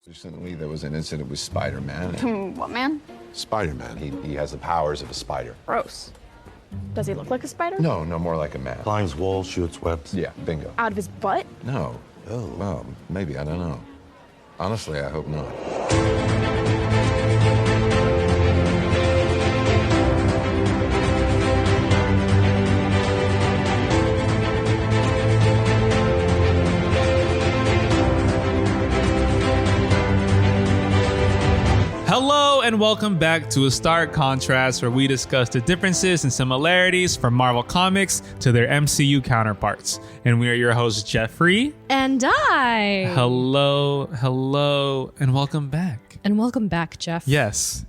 Recently, there was an incident with Spider-Man. What man? Spider-Man. He has the powers of a spider. Gross. Does he look like a spider? No, more like a man. Climbs walls, shoots webs. Yeah, bingo. Out of his butt? No. Oh. Well, maybe, I don't know. Honestly, I hope not. Hello and welcome back to A Stark Contrast, where we discuss the differences and similarities from Marvel Comics to their MCU counterparts. And we are your hosts, Geoffrey and Dai. Hello, and welcome back. And welcome back, Jeff. Yes.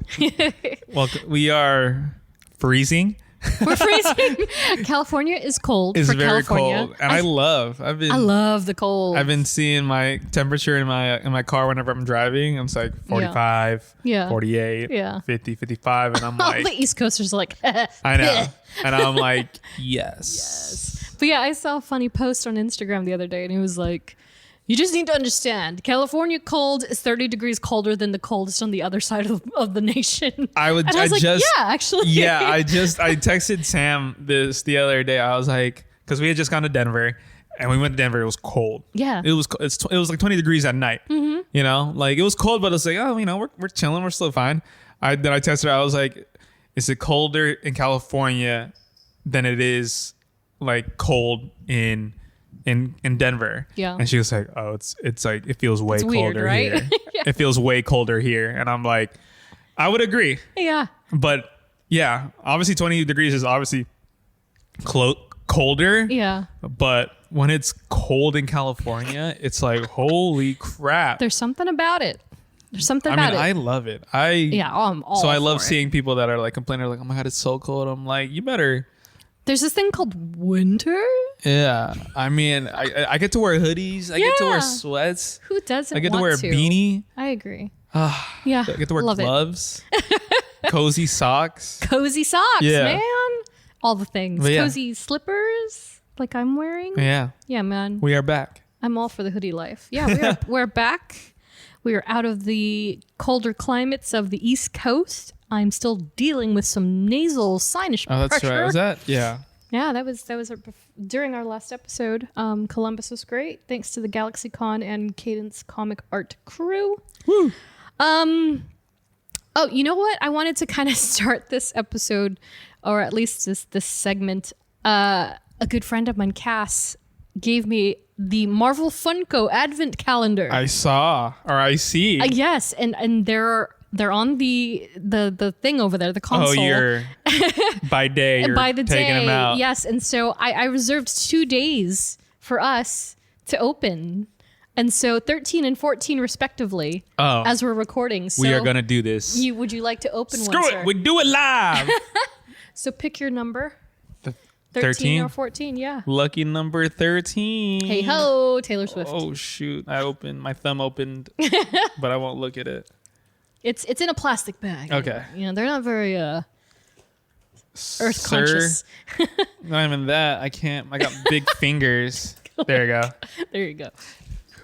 Welcome. We are freezing. We're freezing. California is cold. It's for very California. cold, and I love the cold. I've been seeing my temperature in my car whenever I'm driving. It's like 45, Yeah. 48, Yeah. 50, 55, and I'm All like, the East Coasters are like, I know, and I'm like, yes. But yeah, I saw a funny post on Instagram the other day, and it was like, you just need to understand, California cold is 30 degrees colder than the coldest on the other side of the nation. I was like, yeah, actually. Yeah, I texted Sam this the other day. I was like, because we had just gone to Denver, and we went to Denver. It was cold. Yeah. It was like 20 degrees at night. Mm-hmm. You know, like it was cold, but it's like, oh, you know, we're chilling. We're still fine. Then I texted her. I was like, is it colder in California than it is like cold in Denver? Yeah. And she was like, oh, it's like it feels way colder weird, right? here. Yeah. It feels way colder here. And I'm like, I would agree. Yeah. But yeah, obviously 20 degrees is obviously colder. Yeah. But when it's cold in California, it's like, holy crap. There's something about it. I love it. I'm all So I love for it. seeing people that are like complaining, like, oh my God, it's so cold. I'm like, you better. There's this thing called winter. Yeah. I mean, I get to wear hoodies. I get to wear sweats. Who doesn't I get to wear a want beanie. I agree. Yeah. I get to wear love gloves. Cozy socks. Cozy socks, Yeah. man. All the things. But yeah. Cozy slippers, like I'm wearing. Yeah. Yeah, man. We are back. I'm all for the hoodie life. Yeah, we're back. We are out of the colder climates of the East Coast. I'm still dealing with some nasal sinus Oh, that's pressure. right. Was that? Yeah. Yeah, that was during our last episode. Columbus was great, thanks to the GalaxyCon and Cadence Comic Art crew. Woo. Oh, you know what? I wanted to kind of start this episode, or at least this segment. A good friend of mine, Cass, gave me the Marvel Funko Advent Calendar. I see. Yes, and they're on the thing over there, the console. Oh, you're by day. You're by the taking day, them out. yes. And so I reserved 2 days for us to open. And so 13 and 14 respectively, as we're recording. So we are going to do this. Would you like to open Screw one, it. sir? We do it live. So pick your number. 13 13 or 14, yeah. Lucky number 13. Hey ho, Taylor Swift. Oh, shoot. My thumb opened, but I won't look at it. It's in a plastic bag. Okay. You know, they're not very earth conscious. Not even that. I can't. I got big fingers. There you go. There you go.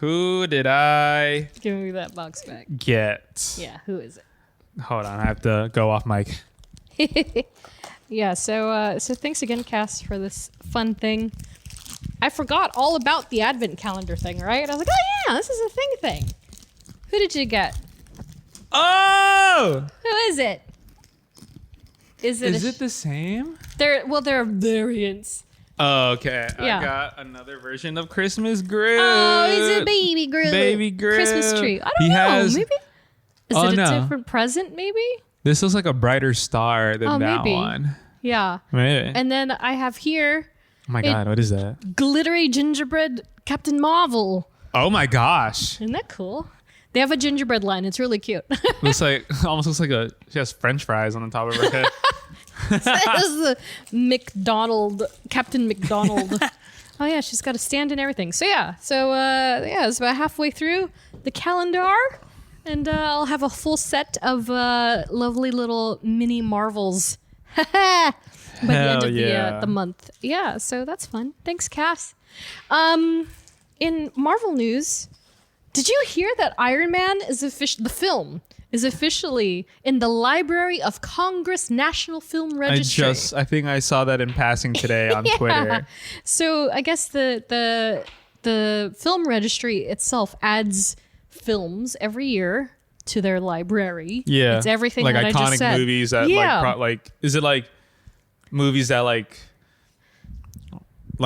Who did I Give me that box back. get? Yeah, who is it? Hold on. I have to go off mic. Yeah, so thanks again, Cass, for this fun thing. I forgot all about the Advent calendar thing, right? I was like, oh yeah, this is a thing. Who did you get? Oh! Who is it? Is it the same? There are variants. Oh, okay. Yeah. I got another version of Christmas Groot. Oh, he's a baby Groot. Baby Groot. Christmas tree. I don't He know. has- Maybe. Is Oh, it a no. different present? Maybe. This looks like a brighter star than that maybe. one. Yeah. Maybe. And then I have here Oh my God, what is that? glittery gingerbread Captain Marvel. Oh my gosh. Isn't that cool? They have a gingerbread line. It's really cute. Almost looks like she has French fries on the top of her head. This is the Captain McDonald. Oh yeah, she's got a stand and everything. So it's about halfway through the calendar, and I'll have a full set of lovely little mini Marvels by the end of the month. Yeah, so that's fun. Thanks, Cass. In Marvel news, Did you hear that Iron Man is the film is officially in the Library of Congress National Film Registry? I think I saw that in passing today on Twitter. So I guess the film registry itself adds films every year to their library. Yeah. It's everything like that I just iconic said. movies that like is it like movies that like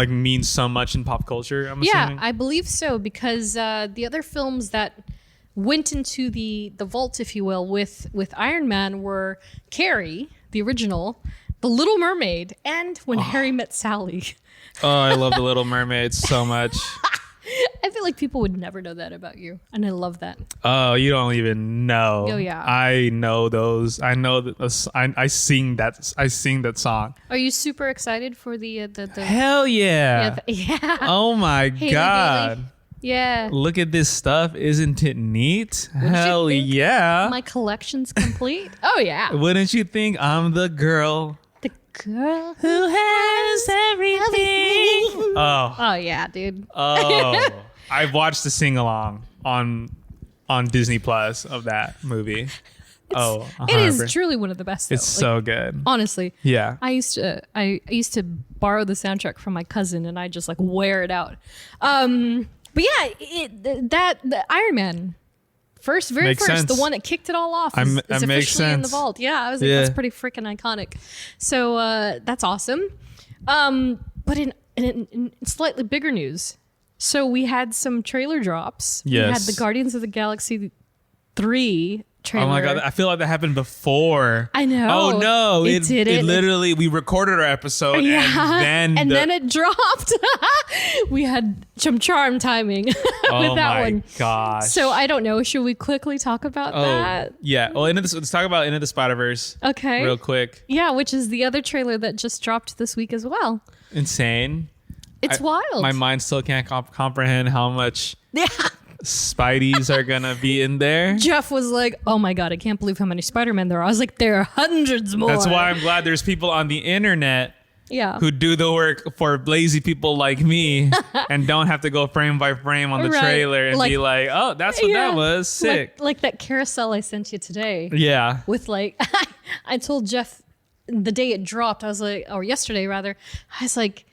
mean so much in pop culture, I'm assuming? I believe so, because the other films that went into the vault, if you will, with Iron Man were Carrie, the original, The Little Mermaid, and When Harry Met Sally. Oh, I love The Little Mermaid so much. I feel like people would never know that about you, and I love that. Oh, you don't even know. Oh, yeah. I know those. I know that. I sing that. I sing that song. Are you super excited for the Hell yeah! yeah. Oh my Haley god! Bailey. Yeah. Look at this stuff. Isn't it neat? Wouldn't you Hell think yeah! My collection's complete. Oh yeah. Wouldn't you think I'm the girl The girl who has everything? Oh yeah, dude. Oh, I've watched the sing along on Disney Plus of that movie. It 100%. is truly one of the best. Though. It's so good. Honestly. Yeah. I used to borrow the soundtrack from my cousin, and I just like wear it out. But yeah, the Iron Man very Makes first, sense. the one that kicked it all off, is that makes officially in the sense. vault. Yeah, I was like, Yeah. that's pretty freaking iconic. So that's awesome. But in slightly bigger news, so we had some trailer drops. Yes. We had the Guardians of the Galaxy 3 trailer. Oh my god, I feel like that happened before. I know. Oh no, It did it. It literally, we recorded our episode and then it dropped. We had some charm timing with oh that my one. gosh. So I don't know. Should we quickly talk about that? Yeah. Well, let's talk about Into the Spider-Verse Okay. real quick. Yeah, which is the other trailer that just dropped this week as well. Insane. It's wild. My mind still can't comprehend how much Yeah. Spideys are gonna be in there. Jeff was like, "Oh my god, I can't believe how many Spider-Men there are." I was like, "There are hundreds more." That's why I'm glad there's people on the internet Yeah. who do the work for lazy people like me and don't have to go frame by frame on the Right. trailer and Like- be like, oh, that's what Yeah. that was. Sick. Like that carousel I sent you today. Yeah. With like, I told Jeff the day it dropped, I was like, or yesterday rather, I was like,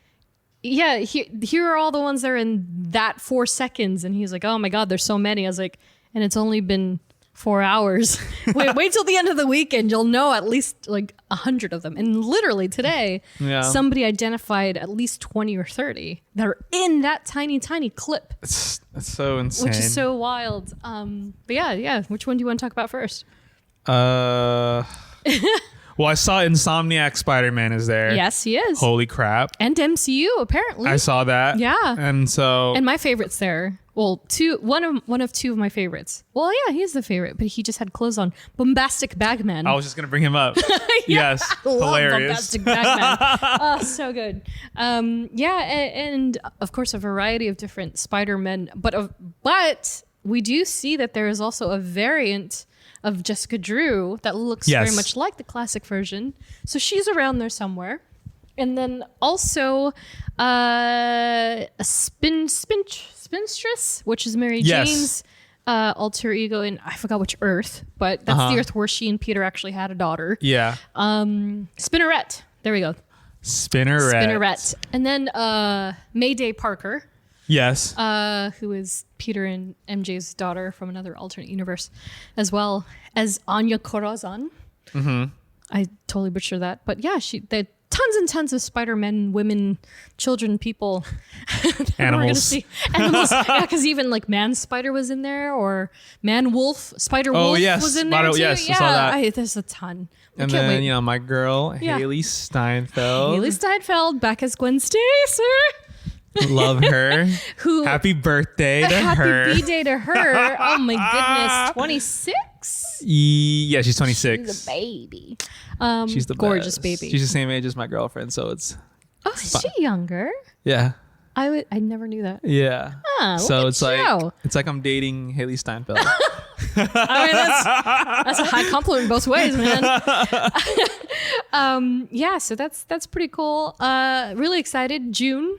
yeah, here are all the ones that are in that 4 seconds. And he was like, oh my God, there's so many. I was like, and it's only been 4 hours. wait till the end of the weekend. You'll know at least like 100 of them. And literally today, Yeah. somebody identified at least 20 or 30 that are in that tiny, tiny clip, That's so insane. which is so wild. But yeah. Which one do you want to talk about first? Well, I saw Insomniac Spider-Man is there. Yes, he is. Holy crap. And MCU, apparently. I saw that. Yeah. And so And my favorite's there. Well, one of two of my favorites. Well, yeah, he is the favorite, but he just had clothes on. Bombastic Bagman. I was just going to bring him up. Yes. I love Hilarious. Bombastic Bagman. Oh, so good. And of course a variety of different Spider-Men, but we do see that there is also a variant of Jessica Drew that looks Yes. very much like the classic version. So she's around there somewhere. And then also a spinstress, which is Mary Yes. Jane's alter ego in, I forgot which Earth, but that's the Earth where she and Peter actually had a daughter. Yeah. Spinneret. There we go. Spinneret. And then Mayday Parker, Yes. who is Peter and MJ's daughter from another alternate universe, as well as Anya Corazon. Mm-hmm. I totally butchered that. But yeah, there are tons and tons of Spider-Men, women, children, people. Animals. We're gonna see. Animals. Yeah, because even like Man Spider was in there, or Man Wolf, Spider Wolf yes. was in there too. Yes, I yeah, saw that. there's a ton. I And can't then, wait. my girl, Yeah. Haley Steinfeld. Haley Steinfeld back as Gwen Stacy. Love her. Who Happy birthday to happy her. B-day to her. Oh my goodness. 26? Yeah, she's 26. She's a baby. She's the gorgeous best. baby. She's the same age as my girlfriend, so it's Oh, is she younger? yeah. I never knew that. Yeah. Ah, So look it's at like you. it's like I'm dating Haley Steinfeld. I mean, that's a high compliment both ways, man. Yeah, so that's pretty cool. Really excited. June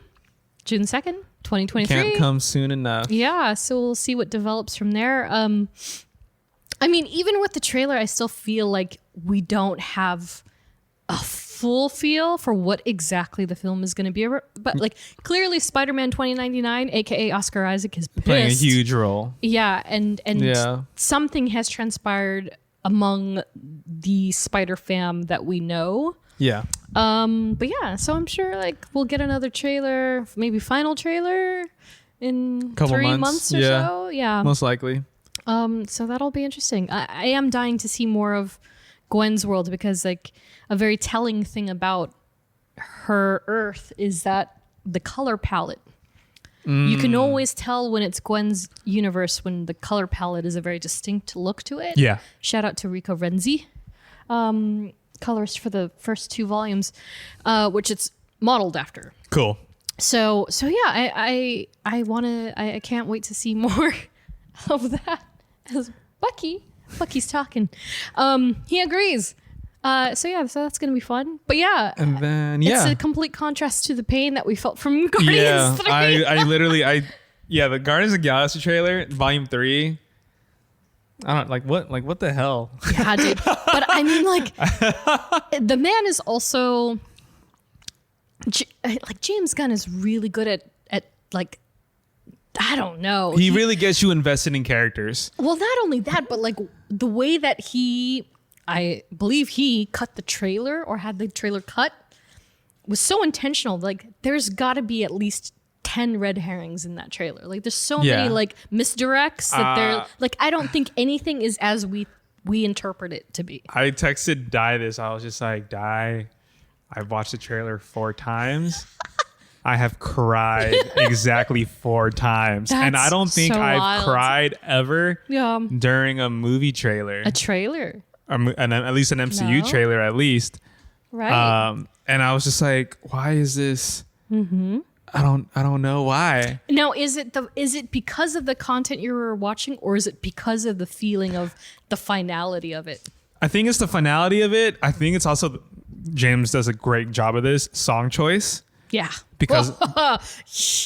2nd, 2023. Can't come soon enough. Yeah, so we'll see what develops from there. I mean, even with the trailer, I still feel like we don't have a full feel for what exactly the film is going to be. But like clearly Spider-Man 2099, aka Oscar Isaac, is Playing a pissed. huge role. Yeah, and Yeah. something has transpired among the Spider fam that we know. Yeah. But yeah, so I'm sure like we'll get another trailer, maybe final trailer in Couple 3 months, months or yeah. so. Yeah. Most likely. So that'll be interesting. I am dying to see more of Gwen's world because like a very telling thing about her Earth is that the color palette. You can always tell when it's Gwen's universe when the color palette is a very distinct look to it. Yeah. Shout out to Rico Renzi, colorist for the first 2 volumes, which it's modeled after. Cool. So yeah, I can't wait to see more of that. As Bucky's talking. He agrees. So that's gonna be fun. But yeah, And then it's a complete contrast to the pain that we felt from Guardians yeah. 3. I literally the Guardians of the Galaxy trailer, Volume 3. I don't what the hell? Yeah, dude. But I mean, like, the man is also like James Gunn is really good at like, I don't know. He really gets you invested in characters. Well, not only that, but like the way that I believe he cut the trailer or had the trailer cut was so intentional. Like, there's got to be at least 10 red herrings in that trailer. Like, there's so many like misdirects that they're like, I don't think anything is as we interpret it to be. I texted Dai this. I was just like, Dai, I've watched the trailer 4 times. I have cried exactly 4 times. And I That's don't think so I've wild. cried ever Yeah. during a movie trailer. A trailer. And at least an MCU No. trailer, at least. Right. And I was just like, why is this? Mm-hmm. I don't know why. Now, is it because of the content you were watching, or is it because of the feeling of the finality of it? I think it's the finality of it. I think it's also James does a great job of this song choice. Yeah. Because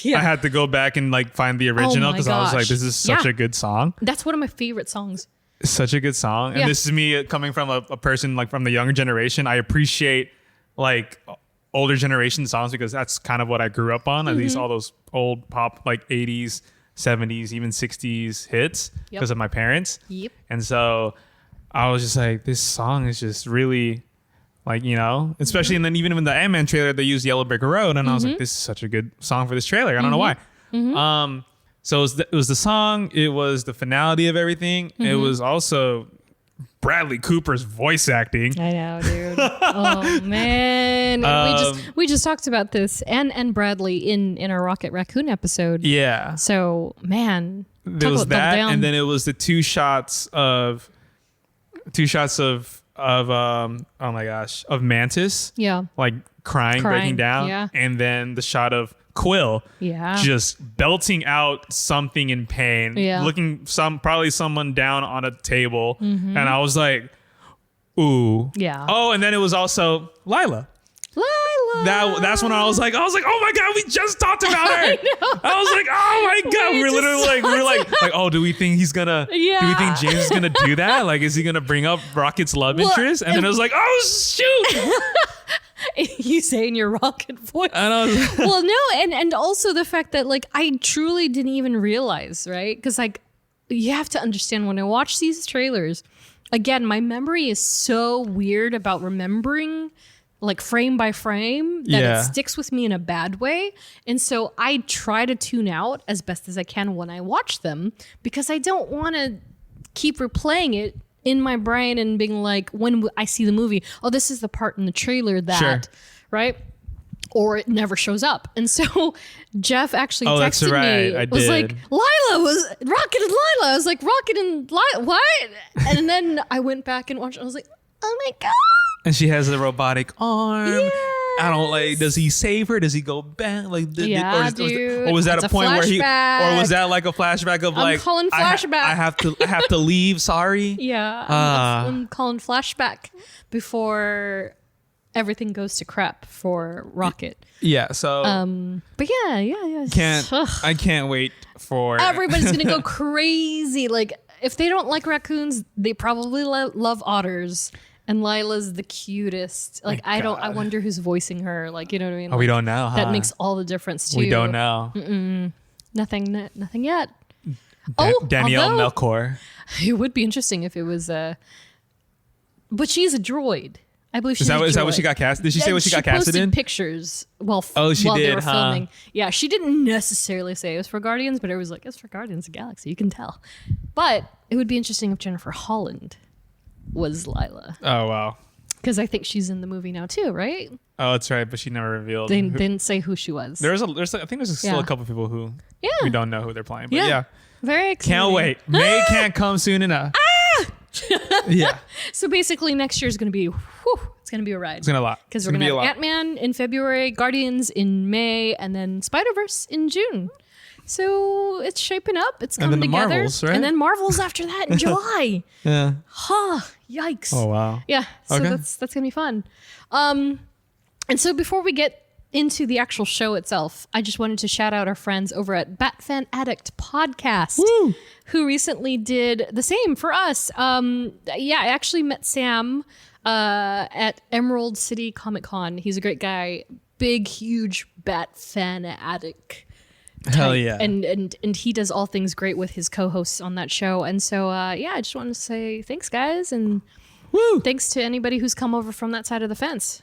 yeah. I had to go back and like find the original my because I was like, gosh. this is such Yeah. a good song. That's one of my favorite songs. Such a good song. Yeah. And this is me coming from a person like from the younger generation. I appreciate like older generation songs because that's kind of what I grew up on. At least all those old pop like 80s, 70s, even 60s hits because of my parents. Yep. And so I was just like, this song is just really like, you know, especially and then even in the Ant-Man trailer, they used Yellow Brick Road. And I was like, this is such a good song for this trailer. I don't know why. So it was the song. It was the finality of everything. It was also Bradley Cooper's voice acting. I know, dude. Oh man, we just talked about this and Bradley in our Rocket Raccoon episode. Yeah. So man, There talk was about double that, down. and then it was the two shots of oh my gosh, of Mantis. Yeah. Like crying, breaking down. yeah. And then the shot of Quill. Yeah. Just belting out something in pain. Yeah. Looking probably someone down on a table. And I was like, ooh. Yeah. Oh, and then it was also Lila. Lila. That's when I was like, oh my god, we just talked about her. I was like, oh my god, We we're just literally like, oh, do we think he's gonna? Do we Yeah. think James is gonna do that? Like, is he gonna bring up Rocket's love Well, interest? And then I was like, oh shoot. You say in your rocket voice. And I was Well, no, and also the fact that like I truly didn't even realize, right? Because like you have to understand when I watch these trailers, again, my memory is so weird about remembering like frame by frame that Yeah. it sticks with me in a bad way. And so I try to tune out as best as I can when I watch them because I don't want to keep replaying it in my brain and being like, when I see the movie, oh, this is the part in the trailer that, Sure. right? Or it never shows up. And so Jeff actually Oh, that's texted right. me. I Was did. like, Lila was Rocket and Lila. I was like, Rocket and Lila, what? And then I went back and watched. I was like, oh my God. and she has a robotic arm. Yes. I don't like. Does he save her? Does he go back? Like, Yeah, or dude. was that It's a point where he? flashback. Or was that like a flashback of like? calling flashback. I have to leave. Sorry. Yeah, I'm calling flashback before everything goes to crap for Rocket. Yeah. So But yeah. I can't wait for Everybody's gonna go crazy. Like, if they don't like raccoons, they probably love otters. And Lila's the cutest. Like, I wonder who's voicing her. Like, you know what I mean? Oh, we don't know. That makes all the difference too. We don't know. Nothing yet. Danielle although, Melchior. It would be interesting if it was but she's a droid. I believe she's Is that a what droid. she got cast? Did she say what she got casted in? Pictures while She while did, they were huh? filming. Yeah, she didn't necessarily say it was for Guardians, but it was like, it's for Guardians of the Galaxy. You can tell. But it would be interesting if Jennifer Holland was Lila. Oh, wow. Because I think she's in the movie now too, right? Oh, that's right. But she never revealed. They didn't say who she was. I think there's still Yeah. a couple people who Yeah. we don't know who they're playing. But yeah. Very exciting. Can't wait. May can't come soon enough. Yeah. So basically next year is going to be, it's going to be a ride. It's going to be a lot. Because It's we're going gonna to be a have lot. Ant-Man in February, Guardians in May, and then Spider-Verse in June. So it's shaping up. It's And coming then the together. Marvels, right? And then Marvels after that in July. Yeah. Yikes. Oh, wow. Yeah. So Okay. that's going to be fun. And so before we get into the actual show itself, I just wanted to shout out our friends over at Bat Fan Addict Podcast, who recently did the same for us. I actually met Sam at Emerald City Comic Con. He's a great guy, big, huge Bat Fan Addict. Hell yeah. And he does all things great with his co-hosts on that show. And so, I just wanted to say thanks, guys. And thanks to anybody who's come over from that side of the fence.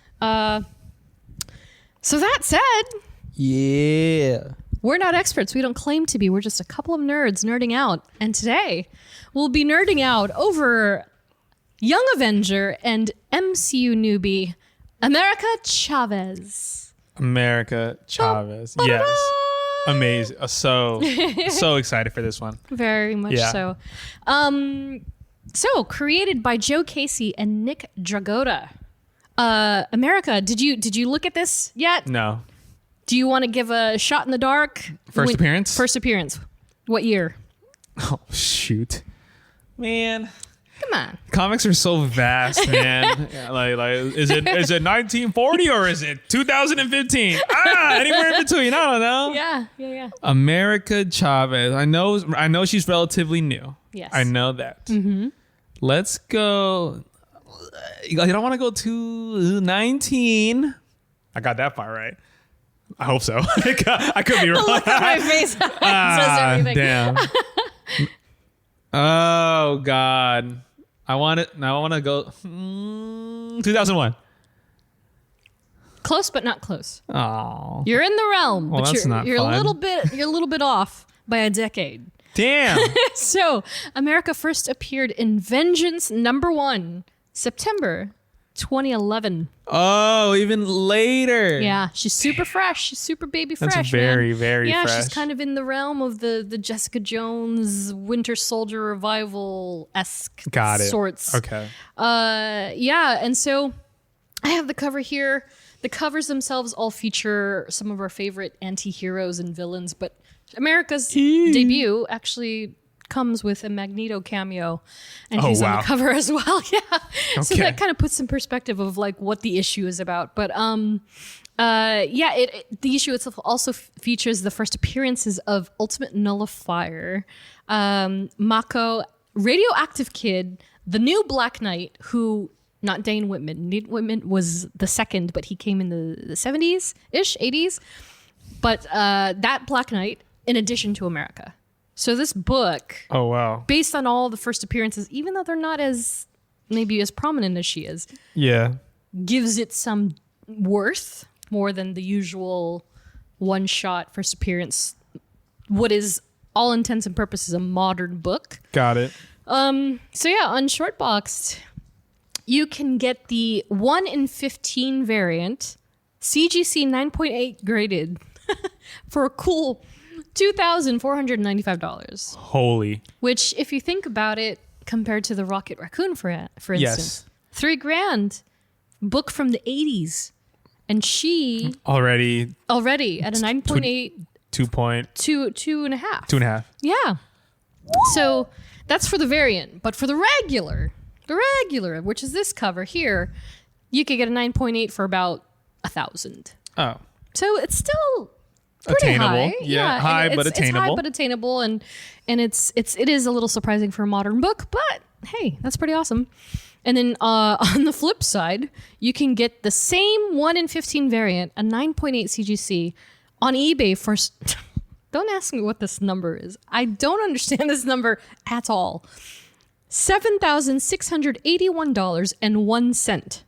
So that said, Yeah. we're not experts. We don't claim to be. We're just a couple of nerds nerding out. And today we'll be nerding out over Young Avenger and MCU newbie America Chavez. America Chavez. Yes. Amazing. So excited for this one. Very much Yeah. so. So created by Joe Casey and Nick Dragotta. America, did you look at this yet? No. Do you want to give a shot in the dark? First appearance? First appearance. What year? Oh, shoot. Man. Come on. Comics are so vast, man. like is it 1940 or is it 2015? Anywhere in between. I don't know. Yeah. America Chavez. I know she's relatively new. Yes. I know that. Mm-hmm. Let's go. You don't want to go to 19. I got that part right. I hope so. I could be wrong. Look at my face. Says everything. Damn. Oh God. I want to go 2001. Close, but not close. Oh. You're in the realm, Well, but that's not you're fun. a little bit off by a decade. Damn. So, America first appeared in Vengeance #1, September 2011. Oh, even later. Yeah, she's super fresh. She's super baby fresh. That's very, man. very yeah, fresh. she's kind of in the realm of the Jessica Jones Winter Soldier revival-esque Got it. sorts. Okay. And so I have the cover here. The covers themselves all feature some of our favorite anti-heroes and villains, but America's debut actually comes with a Magneto cameo, and he's on wow. the cover as well. Yeah, so Okay. that kind of puts some perspective of like what the issue is about. But the issue itself also features the first appearances of Ultimate Nullifier, Mako, Radioactive Kid, the new Black Knight, who. Not Dane Whitman. Dane Whitman was the second, but he came in the 70s-ish, 80s. But that Black Knight, in addition to America. So this book, Oh wow. based on all the first appearances, even though they're not as maybe as prominent as she is, Yeah. gives it some worth more than the usual one-shot first appearance. What is, all intents and purposes, a modern book. Got it. So yeah, on Shortboxed, you can get the 1 in 15 variant, CGC 9.8 graded, for a cool $2,495. Holy. Which, if you think about it, compared to the Rocket Raccoon, for instance, Yes. $3,000, book from the 80s, and she Already already at a 9.8, 2.2 2.5. 2.5. Yeah. So that's for the variant, but for the regular, which is this cover here, you could get a 9.8 for about 1,000. Oh, So it's still pretty attainable. high. Yeah, high and but attainable. It's high but attainable, and it is a little surprising for a modern book, but hey, that's pretty awesome. And then on the flip side, you can get the same 1 in 15 variant, a 9.8 CGC, on eBay for. Don't ask me what this number is. I don't understand this number at all. $7,681.01.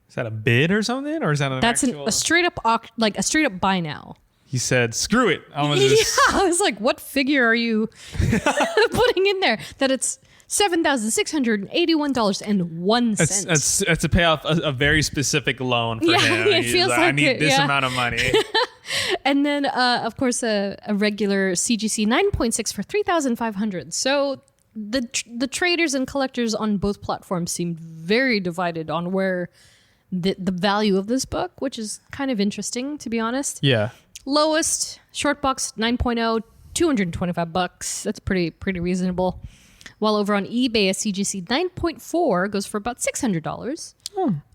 Is that a bid or something, or is that an That's actual? a straight up a straight up buy now. He said, "Screw it." I was just. Yeah, I was like, what figure are you putting in there? That it's $7,681.01. That's to pay off a very specific loan for Yeah, him. it He's feels I like need it, this yeah. amount of money. And then, of course, a regular CGC 9.6 for $3,500. So the traders and collectors on both platforms seem very divided on where the value of this book, which is kind of interesting, to be honest. Yeah. Lowest short box 9.0, $225. That's pretty reasonable. While over on eBay, a CGC 9.4 goes for about $600.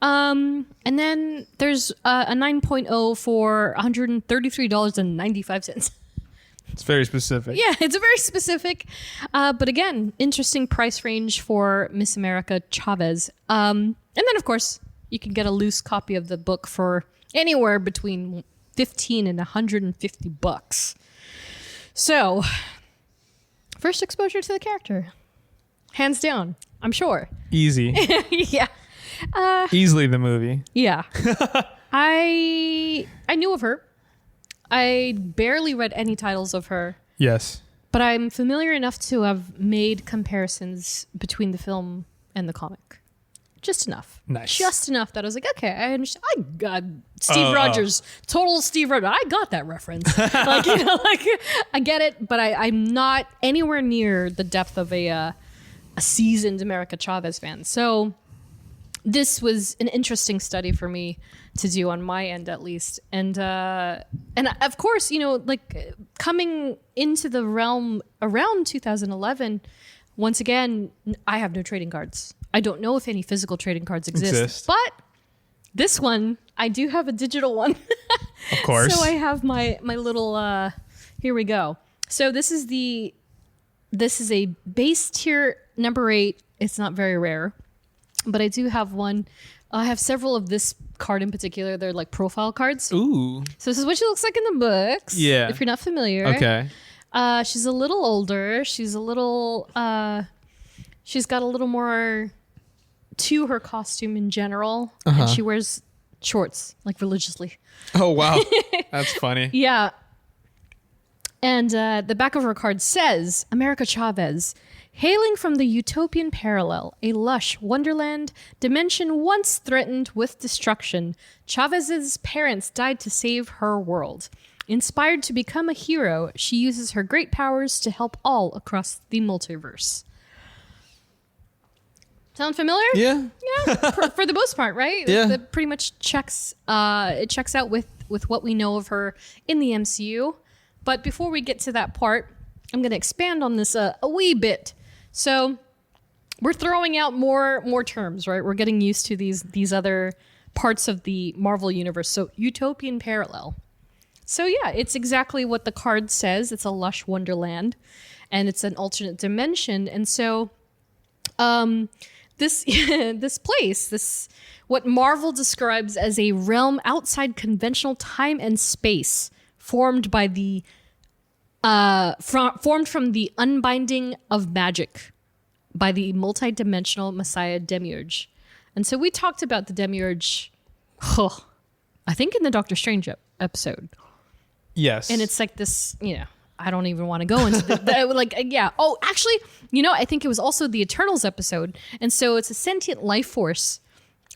And then there's a 9.0 for $133.95. It's very specific. Yeah, it's a very specific, but again, interesting price range for Miss America Chavez. And then, of course, you can get a loose copy of the book for anywhere between $15 and $150. So, first exposure to the character, hands down, I'm sure. Easy. Yeah, Easily the movie. yeah. I knew of her. I barely read any titles of her. Yes. But I'm familiar enough to have made comparisons between the film and the comic. Just enough. Nice. Just enough that I was like, okay, I understand. I got Steve Rogers, total Steve Rogers. I got that reference. Like, you know, like I get it, but I'm not anywhere near the depth of a seasoned America Chavez fan. So this was an interesting study for me to do on my end, at least. And of course, you know, like coming into the realm around 2011, once again, I have no trading cards. I don't know if any physical trading cards exist. But this one, I do have a digital one. Of course. So I have my little, here we go. So this is a base tier number 8. It's not very rare, but I do have one. I have several of this card in particular. They're like profile cards. Ooh. So this is what she looks like in the books. Yeah. If you're not familiar. Okay. She's a little older. She's a little, she's got a little more to her costume in general. And she wears shorts like religiously. Oh, wow. That's funny. Yeah. And the back of her card says, America Chavez, hailing from the utopian parallel, a lush wonderland, dimension once threatened with destruction, Chavez's parents died to save her world. Inspired to become a hero, she uses her great powers to help all across the multiverse. Sound familiar? Yeah. Yeah, for the most part, right? Yeah. That pretty much checks out with what we know of her in the MCU. But before we get to that part, I'm going to expand on this a wee bit. So we're throwing out more terms, right? We're getting used to these other parts of the Marvel universe. So utopian parallel. So yeah, it's exactly what the card says. It's a lush wonderland, and it's an alternate dimension. And so, this place, what Marvel describes as a realm outside conventional time and space, formed by formed from the unbinding of magic by the multidimensional Messiah Demiurge. And so we talked about the Demiurge, I think in the Doctor Strange episode. Yes. And it's like this, you know, I don't even want to go into yeah. Oh, actually, you know, I think it was also the Eternals episode. And so it's a sentient life force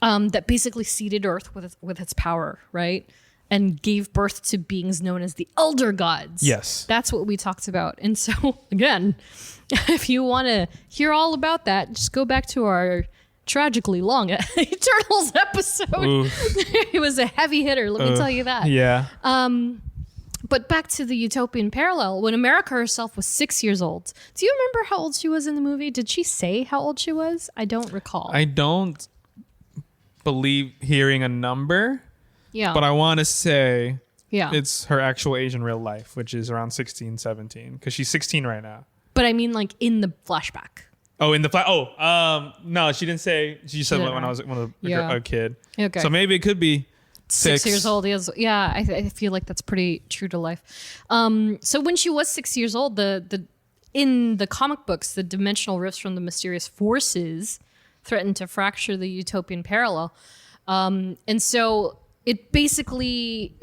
that basically seeded Earth with its power, right? And gave birth to beings known as the Elder Gods. Yes. That's what we talked about. And so, again, if you want to hear all about that, just go back to our tragically long Eternals episode. It was a heavy hitter, let me tell you that. Yeah. But back to the utopian parallel, when America herself was 6 years old. Do you remember how old she was in the movie? Did she say how old she was? I don't recall. I don't believe hearing a number, Yeah. but I want to say yeah. it's her actual age in real life, which is around 16, 17, because she's 16 right now. But I mean, like in the flashback. Oh, in the no, she didn't say. She said didn't when I was Yeah. a kid. Okay. So maybe it could be 6 years old. Yeah, I feel like that's pretty true to life. So when she was 6 years old, in the comic books, the dimensional rifts from the mysterious forces threatened to fracture the utopian parallel, and so it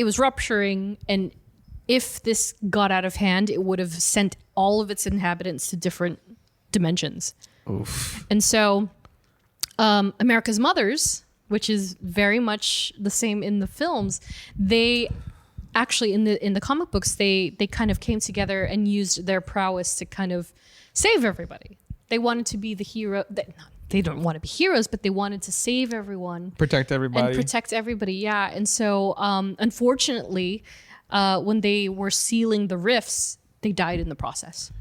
was rupturing, and if this got out of hand, it would have sent all of its inhabitants to different dimensions. Oof. And so America's Mothers, which is very much the same in the films, they actually in the comic books they kind of came together and used their prowess to kind of save everybody. They wanted to be the hero. They don't want to be heroes, but they wanted to save everyone, Protect everybody. and protect everybody. Yeah, and so unfortunately, when they were sealing the rifts, they died in the process,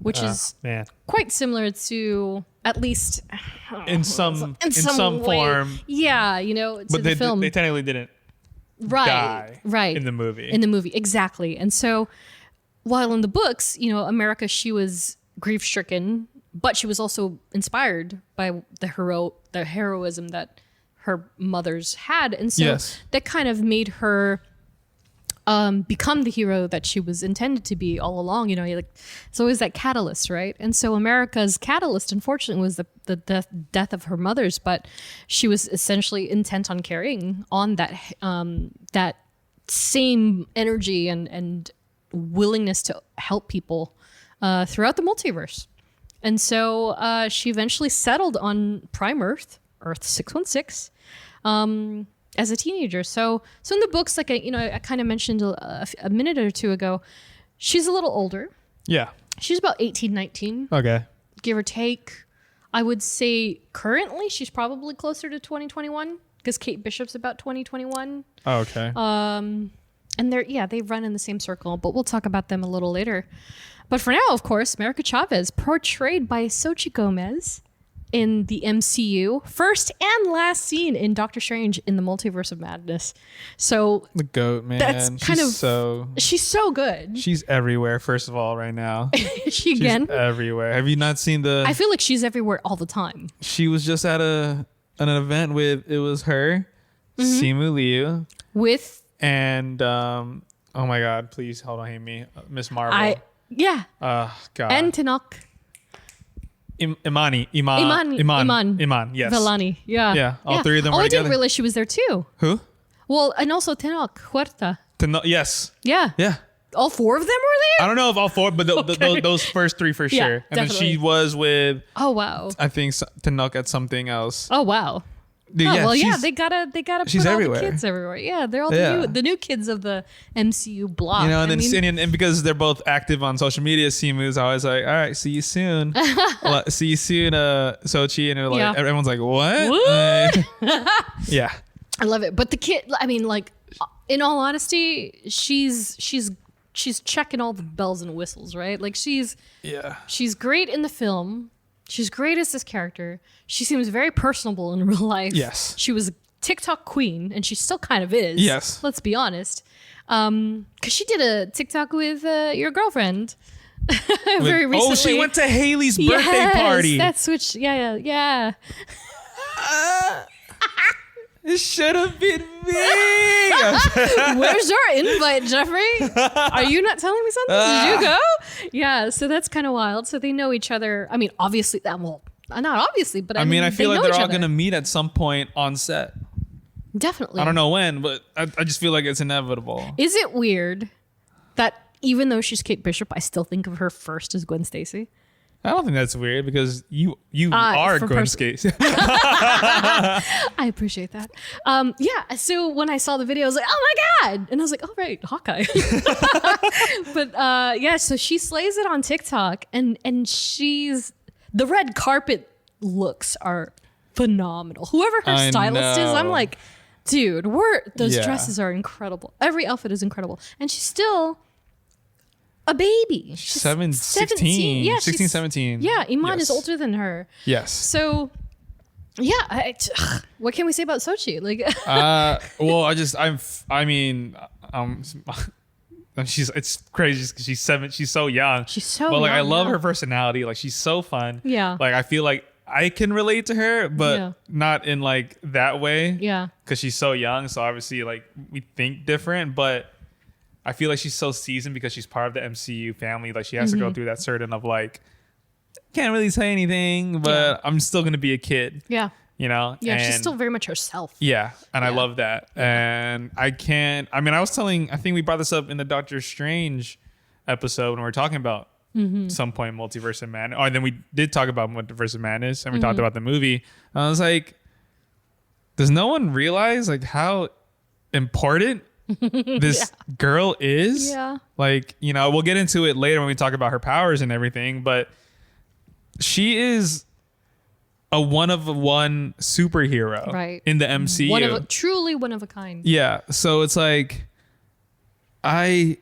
which is Man. quite similar to, at least In some way. form. Yeah, to But the film. they technically didn't die right. in the movie. In the movie, exactly. And so while in the books, America, she was grief-stricken, but she was also inspired by the heroism that her mothers had. And so Yes. that kind of made her become the hero that she was intended to be all along. It's always that catalyst, right? And so America's catalyst, unfortunately, was the death of her mothers, but she was essentially intent on carrying on that same energy and willingness to help people throughout the multiverse. And so she eventually settled on Prime Earth 616, as a teenager. So in the books, like I kind of mentioned a minute or two ago, she's a little older. Yeah. She's about 18, 19, Okay. give or take. I would say currently she's probably closer to 2021 because Kate Bishop's about 2021. Oh, okay. And they run in the same circle, but we'll talk about them a little later. But for now, of course, America Chavez, portrayed by Xochitl Gomez in the MCU, first and last seen in Doctor Strange in the Multiverse of Madness. So the goat, man. that's she's so good. She's everywhere, first of all, right now. She's everywhere. Have you not seen I feel like she's everywhere all the time. She was just at an event with, it was her, Simu Liu, With and oh my God, please hold on, hate me, Miss Marvel. God. And Tinoch. Iman, yes. Vellani. Yeah. All three of them Oh, were I together. didn't realize she was there too. Who? Well, and also Tinoch Huerta. Yes. Yeah. Yeah. All four of them were I there? don't know if all four, but those first three for Yeah, sure. And then definitely. she was with, Oh, wow. I think, Tanuk at something else. Oh, wow. Dude, They gotta she's put all everywhere. the kids everywhere. Yeah, they're all Yeah. the new kids of the MCU block. And then and because they're both active on social media, Simu's always like, "All right, see you soon, see you soon, Sochi," and they're like, everyone's like, "What?" Yeah, I love it. But the kid, I mean, like, in all honesty, she's checking all the bells and whistles, right? Like she's great in the film. She's great as this character. She seems very personable in real life. Yes. She was a TikTok queen, and she still kind of is. Yes. Let's be honest. Because she did a TikTok with your girlfriend very recently. Oh, she went to Haley's birthday party. That's which. Yeah. It should have been me. Where's your invite, Geoffrey? Are you not telling me something? Did you go? Yeah, so that's kind of wild. So they know each other. I mean, obviously, not obviously, but I mean, I feel like know they're each all other. going to meet at some point on set. Definitely. I don't know when, but I just feel like it's inevitable. Is it weird that even though she's Kate Bishop, I still think of her first as Gwen Stacy? I don't think that's weird because you are Gwen Stacy. I appreciate that. Yeah. So when I saw the video, I was like, "Oh my God!" And I was like, "Oh right, Hawkeye." But yeah. So she slays it on TikTok, and the red carpet looks are phenomenal. Whoever her I stylist is, know. I'm like, dude, those dresses are incredible. Every outfit is incredible, and she's still a baby. She's 16. Yeah, 16, 17. Yeah, Iman is Yes. older than her. Yes. So Yeah. What can we say about Sochi? Like, Well, it's crazy 'cause she's 7. She's so young. she's so. But like, I young, love yeah. her personality. Like, she's so fun. Yeah. Like, I feel like I can relate to her, but Yeah. not in like that way. Yeah. Because she's so young. So obviously, like, we think different, but I feel like she's so seasoned because she's part of the MCU family. Like, she has to go through that certain of like, can't really say anything, but I'm still gonna be a kid. Yeah. You know? Yeah. She's And- still very much herself. Yeah, and I Yeah. love that. And I think we brought this up in the Doctor Strange episode when we were talking about some point Multiverse of Madness. Oh, and then we did talk about Multiverse of Madness, and we talked about the movie. I was like, does no one realize like how important this girl is? Yeah. Like, you know, we'll get into it later when we talk about her powers and everything, but she is a one-of-one superhero Right. in the MCU. Truly one of a kind. Yeah. So it's like, I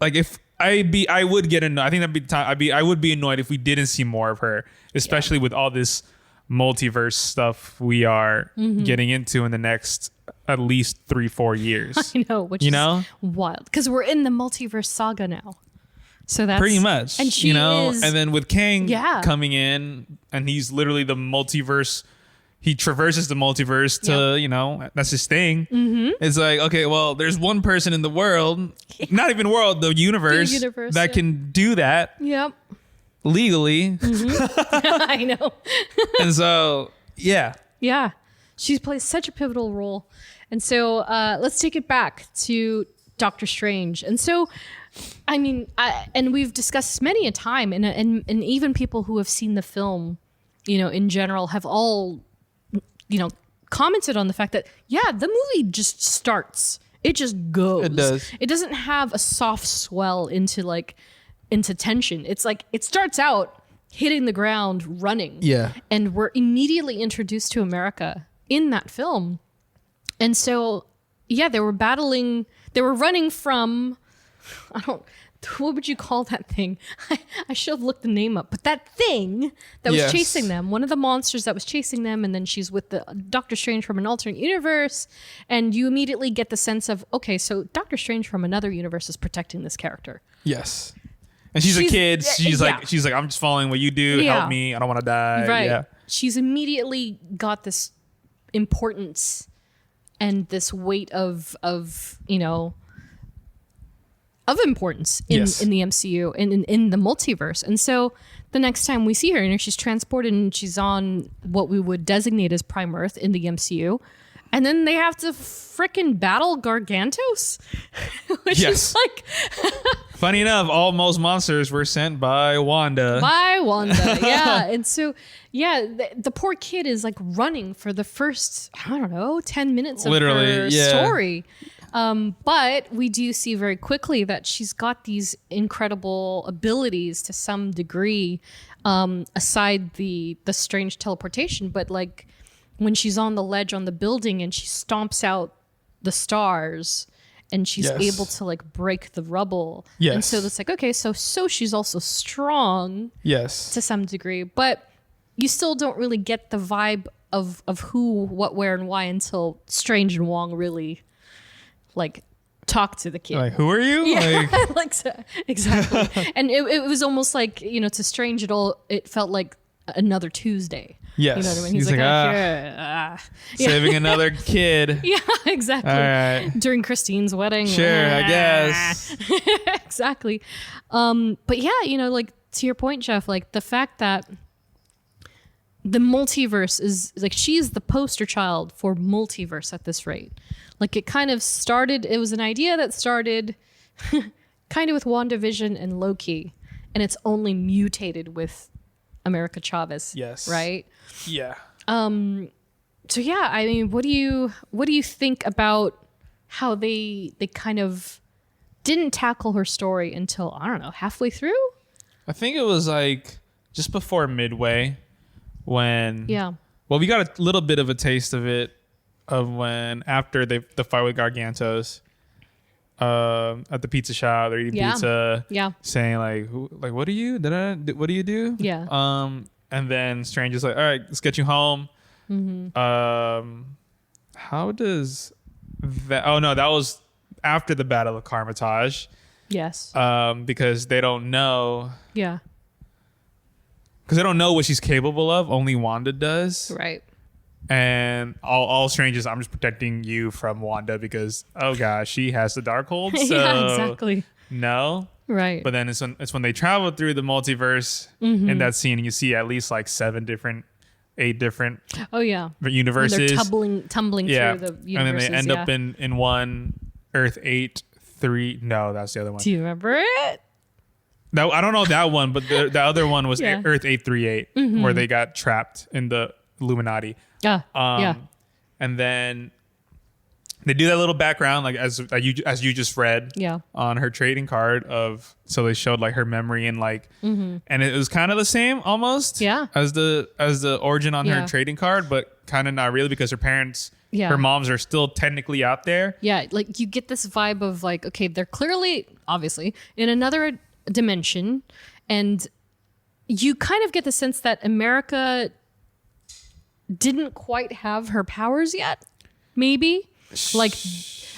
would get annoyed. I think that'd be time. I would be annoyed if we didn't see more of her, especially with all this multiverse stuff we are getting into in the next at least 3-4 years. I know, which is wild because we're in the multiverse saga now. So that's Pretty much, and she is, and then with Kang Yeah. coming in, and he's literally the multiverse. He traverses the multiverse to, that's his thing. It's like, okay, well, there's one person in the world, not even world, the universe, that can do that Yep. legally. I know. And so, yeah. Yeah. She plays such a pivotal role. And so let's take it back to Doctor Strange. And so, I mean, and we've discussed many a time, and even people who have seen the film, in general, have all, commented on the fact that, the movie just starts. It just goes. It does. It doesn't have a soft swell into tension. It's like it starts out hitting the ground running. Yeah. And we're immediately introduced to America in that film. And so, they were running from, what would you call that thing? I should have looked the name up, but that thing that was chasing them, one of the monsters that was chasing them, and then she's with the Doctor Strange from an alternate universe, and you immediately get the sense of, okay, so Doctor Strange from another universe is protecting this character. Yes. And she's a kid. She's like, I'm just following what you do. Yeah. Help me. I don't want to die. Right. Yeah. She's immediately got this importance and this weight of importance in the MCU and in the multiverse. And so the next time we see her, she's transported and she's on what we would designate as Prime Earth in the MCU. And then they have to frickin' battle Gargantos, which is like... Funny enough, most monsters were sent by Wanda. Yeah. And so, the poor kid is like running for the first, 10 minutes of her story. But we do see very quickly that she's got these incredible abilities to some degree, aside the strange teleportation. But like when she's on the ledge on the building and she stomps out the stars and she's able to like break the rubble. Yes. And so it's like, okay, so she's also strong. Yes. To some degree, but you still don't really get the vibe of who, what, where, and why until Strange and Wong really like talk to the kid. Like, who are you? Yeah, like exactly. And it was almost like, to Strange, it felt like another Tuesday. Yes. You know what I mean? He's like, saving another kid. Yeah, exactly. All right. During Christine's wedding. Sure, I guess. Exactly. But yeah, like to your point, Jeff, like the fact that the multiverse is like, she's the poster child for multiverse at this rate. Like it kind of started, it was an idea that started kind of with WandaVision and Loki, and it's only mutated with America Chavez. Yes. Right? Yeah. So yeah, I mean, what do you think about how they kind of didn't tackle her story until, I don't know, halfway through? I think it was like just before midway when well, we got a little bit of a taste of it when after the fight with Gargantos at the pizza shop, they're eating pizza, saying like what do you do? Yeah. And then Strange is like, all right, let's get you home. How does that? Oh no, that was after the Battle of Carmitage. Yes. Because they don't know. Yeah. Because they don't know what she's capable of. Only Wanda does. Right. And all strangers, I'm just protecting you from Wanda because, oh gosh, she has the Darkhold. So yeah, exactly. No. Right. But then it's when they travel through the multiverse in that scene, and you see at least like 8 different oh yeah universes. When they're tumbling through the universes. And then they end up in one Earth 8-3. No, that's the other one. Do you remember it? No, I don't know that one, but the other one was Yeah. Earth 838, where they got trapped in the Illuminati. Yeah. And then they do that little background, like as you just read, on her trading card of. So they showed like her memory and like, and it was kind of the same almost, as the origin on her trading card, but kind of not really because her parents, her moms are still technically out there. Yeah, like you get this vibe of like, okay, they're clearly, obviously, in another dimension, and you kind of get the sense that America didn't quite have her powers yet, maybe. Like,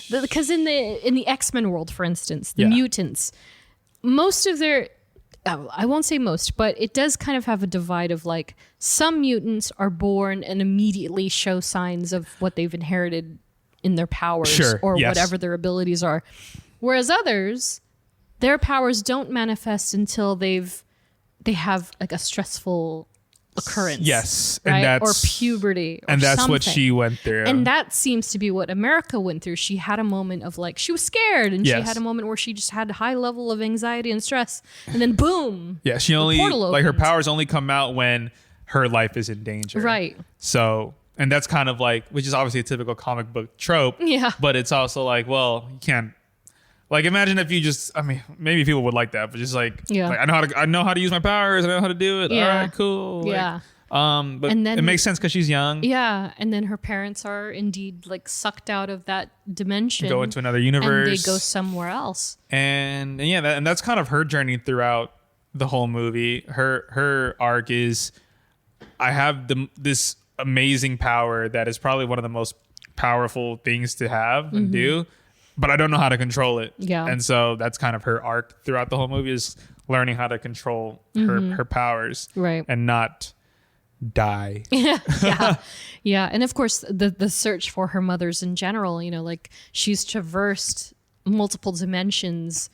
because in the X-Men world, for instance, the mutants, most of their, I won't say most, but it does kind of have a divide of like some mutants are born and immediately show signs of what they've inherited in their powers or whatever their abilities are. Whereas others, their powers don't manifest until they have like a stressful occurrence. Yes. Right? And or puberty. Or and that's something. what she went through. And that seems to be what America went through. She had a moment of like, she was scared, and she had a moment where she just had a high level of anxiety and stress. And then boom. Yeah, she only, like her powers only come out when her life is in danger. Right. So, and that's kind of like, which is obviously a typical comic book trope. Yeah. But it's also like, well, you can't. Like, imagine if you just, I mean, maybe people would like that, but just like, like I know how to use my powers. I know how to do it. Yeah. All right, cool. Yeah. But and then, it makes sense because she's young. Yeah. And then her parents are indeed like sucked out of that dimension. Go into another universe. And they go somewhere else. And yeah, and that's kind of her journey throughout the whole movie. Her arc is, I have this amazing power that is probably one of the most powerful things to have and do, but I don't know how to control it. Yeah. And so that's kind of her arc throughout the whole movie, is learning how to control her powers. Right. And not die. Yeah. And of course the search for her mothers in general, you know, like she's traversed multiple dimensions,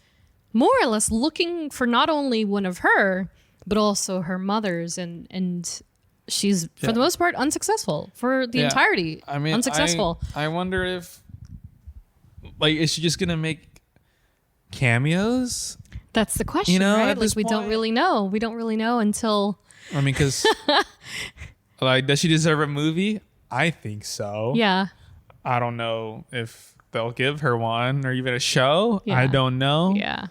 more or less looking for not only one of her, but also her mother's, and she's for the most part unsuccessful for the entirety. I mean, unsuccessful. I wonder if, like, is she just gonna make cameos? That's the question, you know, right? Like, we don't really know. We don't really know until. I mean, because, like, does she deserve a movie? I think so. Yeah. I don't know if they'll give her one or even a show. Yeah. I don't know. Yeah.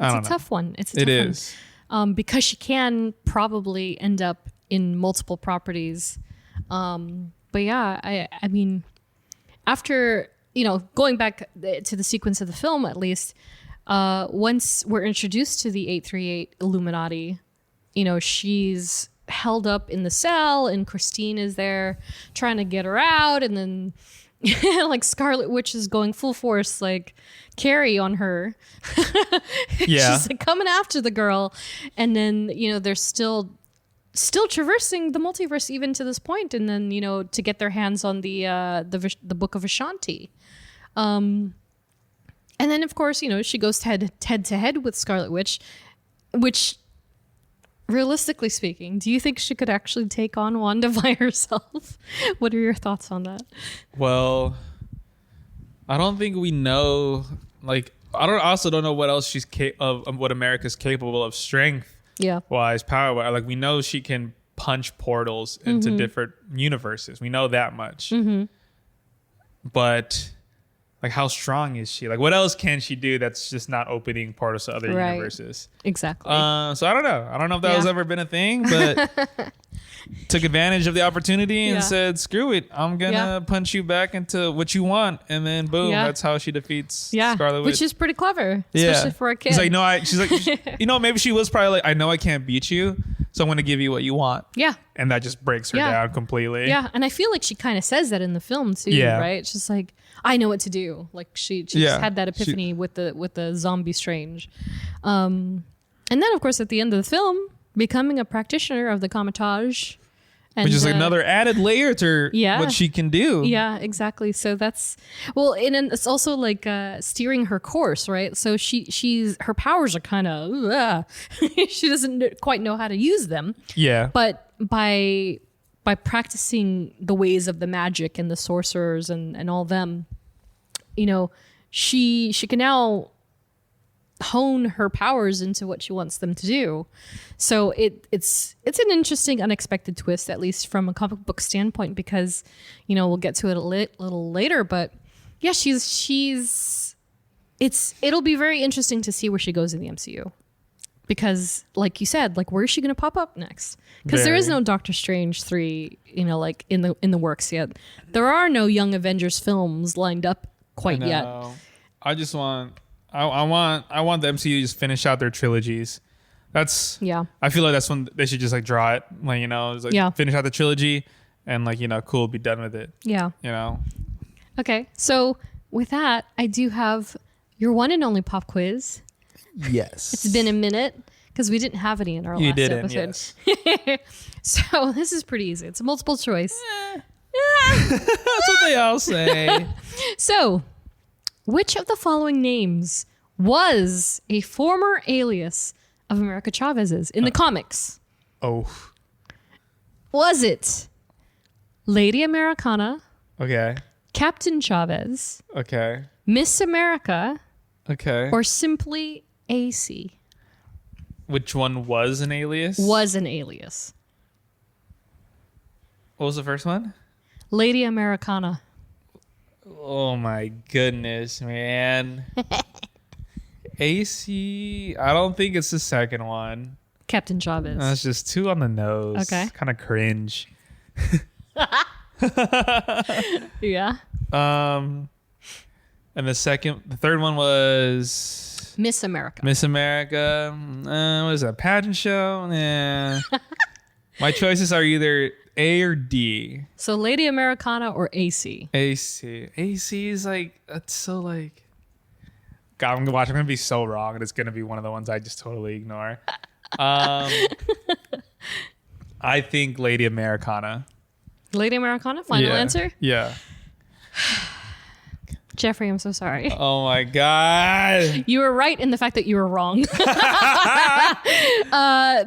It's a tough one. It's a tough one. Because she can probably end up in multiple properties. But yeah, I mean, after, you know, going back to the sequence of the film, at least, once we're introduced to the 838 Illuminati, you know, she's held up in the cell and Christine is there trying to get her out. And then like Scarlet Witch is going full force, like Carrie on her. She's like coming after the girl. And then, you know, they're still traversing the multiverse even to this point. And then, you know, to get their hands on the Book of Ashanti. And then, of course, you know, she goes head to head with Scarlet Witch, which, realistically speaking, do you think she could actually take on Wanda by herself? What are your thoughts on that? Well, I don't think we know. Like, I also don't know what else she's of what America's capable of strength. Wise, power wise. Like, we know she can punch portals into different universes. We know that much. But, like, how strong is she? Like, what else can she do that's just not opening portals to other universes? Exactly. So I don't know. I don't know if that has ever been a thing, but took advantage of the opportunity and said, screw it. I'm going to punch you back into what you want. And then boom, that's how she defeats Scarlet Witch. Which is pretty clever, especially for a kid. She's like, no, she's like, you know, maybe she was probably like, I know I can't beat you, so I'm going to give you what you want. Yeah. And that just breaks her Yeah. down completely. Yeah. And I feel like she kind of says that in the film too, Yeah. right? It's just like, I know what to do. Like she just had that epiphany with the zombie strange. And then of course at the end of the film, becoming a practitioner of the Comitage. And, which is another added layer to what she can do. Yeah, exactly. So that's and it's also like steering her course, right? So she's her powers are kind of she doesn't quite know how to use them. Yeah, but by practicing the ways of the magic and the sorcerers and all them, she can now hone her powers into what she wants them to do. So it's an interesting, unexpected twist, at least from a comic book standpoint, because we'll get to it a little later. But yeah, it'll be very interesting to see where she goes in the MCU, because like you said, like where is she going to pop up next? Because there is no Doctor Strange 3, like in the works yet. There are no Young Avengers films lined up quite yet. I just want. I want the MCU to just finish out their trilogies. I feel like that's when they should just like draw it, like it's like finish out the trilogy and like cool, be done with it. Yeah. Okay, so with that, I do have your one and only pop quiz. Yes. It's been a minute because we didn't have any in our last episode. Yes. So this is pretty easy. It's a multiple choice. That's what they all say. So, which of the following names was a former alias of America Chavez's in the comics? Oh. Was it Lady Americana? Okay. Captain Chavez? Okay. Miss America? Okay. Or simply AC? Which one was an alias? Was an alias. What was the first one? Lady Americana. Oh my goodness, man. AC, I don't think it's the second one. Captain Chavez. That's just too on the nose. Okay. Kind of cringe. Yeah. And the third one was Miss America. Miss America. What is that? Pageant show? Yeah. My choices are either A or D. So Lady Americana or AC? AC. AC is like, that's so like, God, I'm going to be so wrong. And it's going to be one of the ones I just totally ignore. I think Lady Americana. Lady Americana? Final answer? Yeah. Geoffrey, I'm so sorry. Oh my God. You were right in the fact that you were wrong.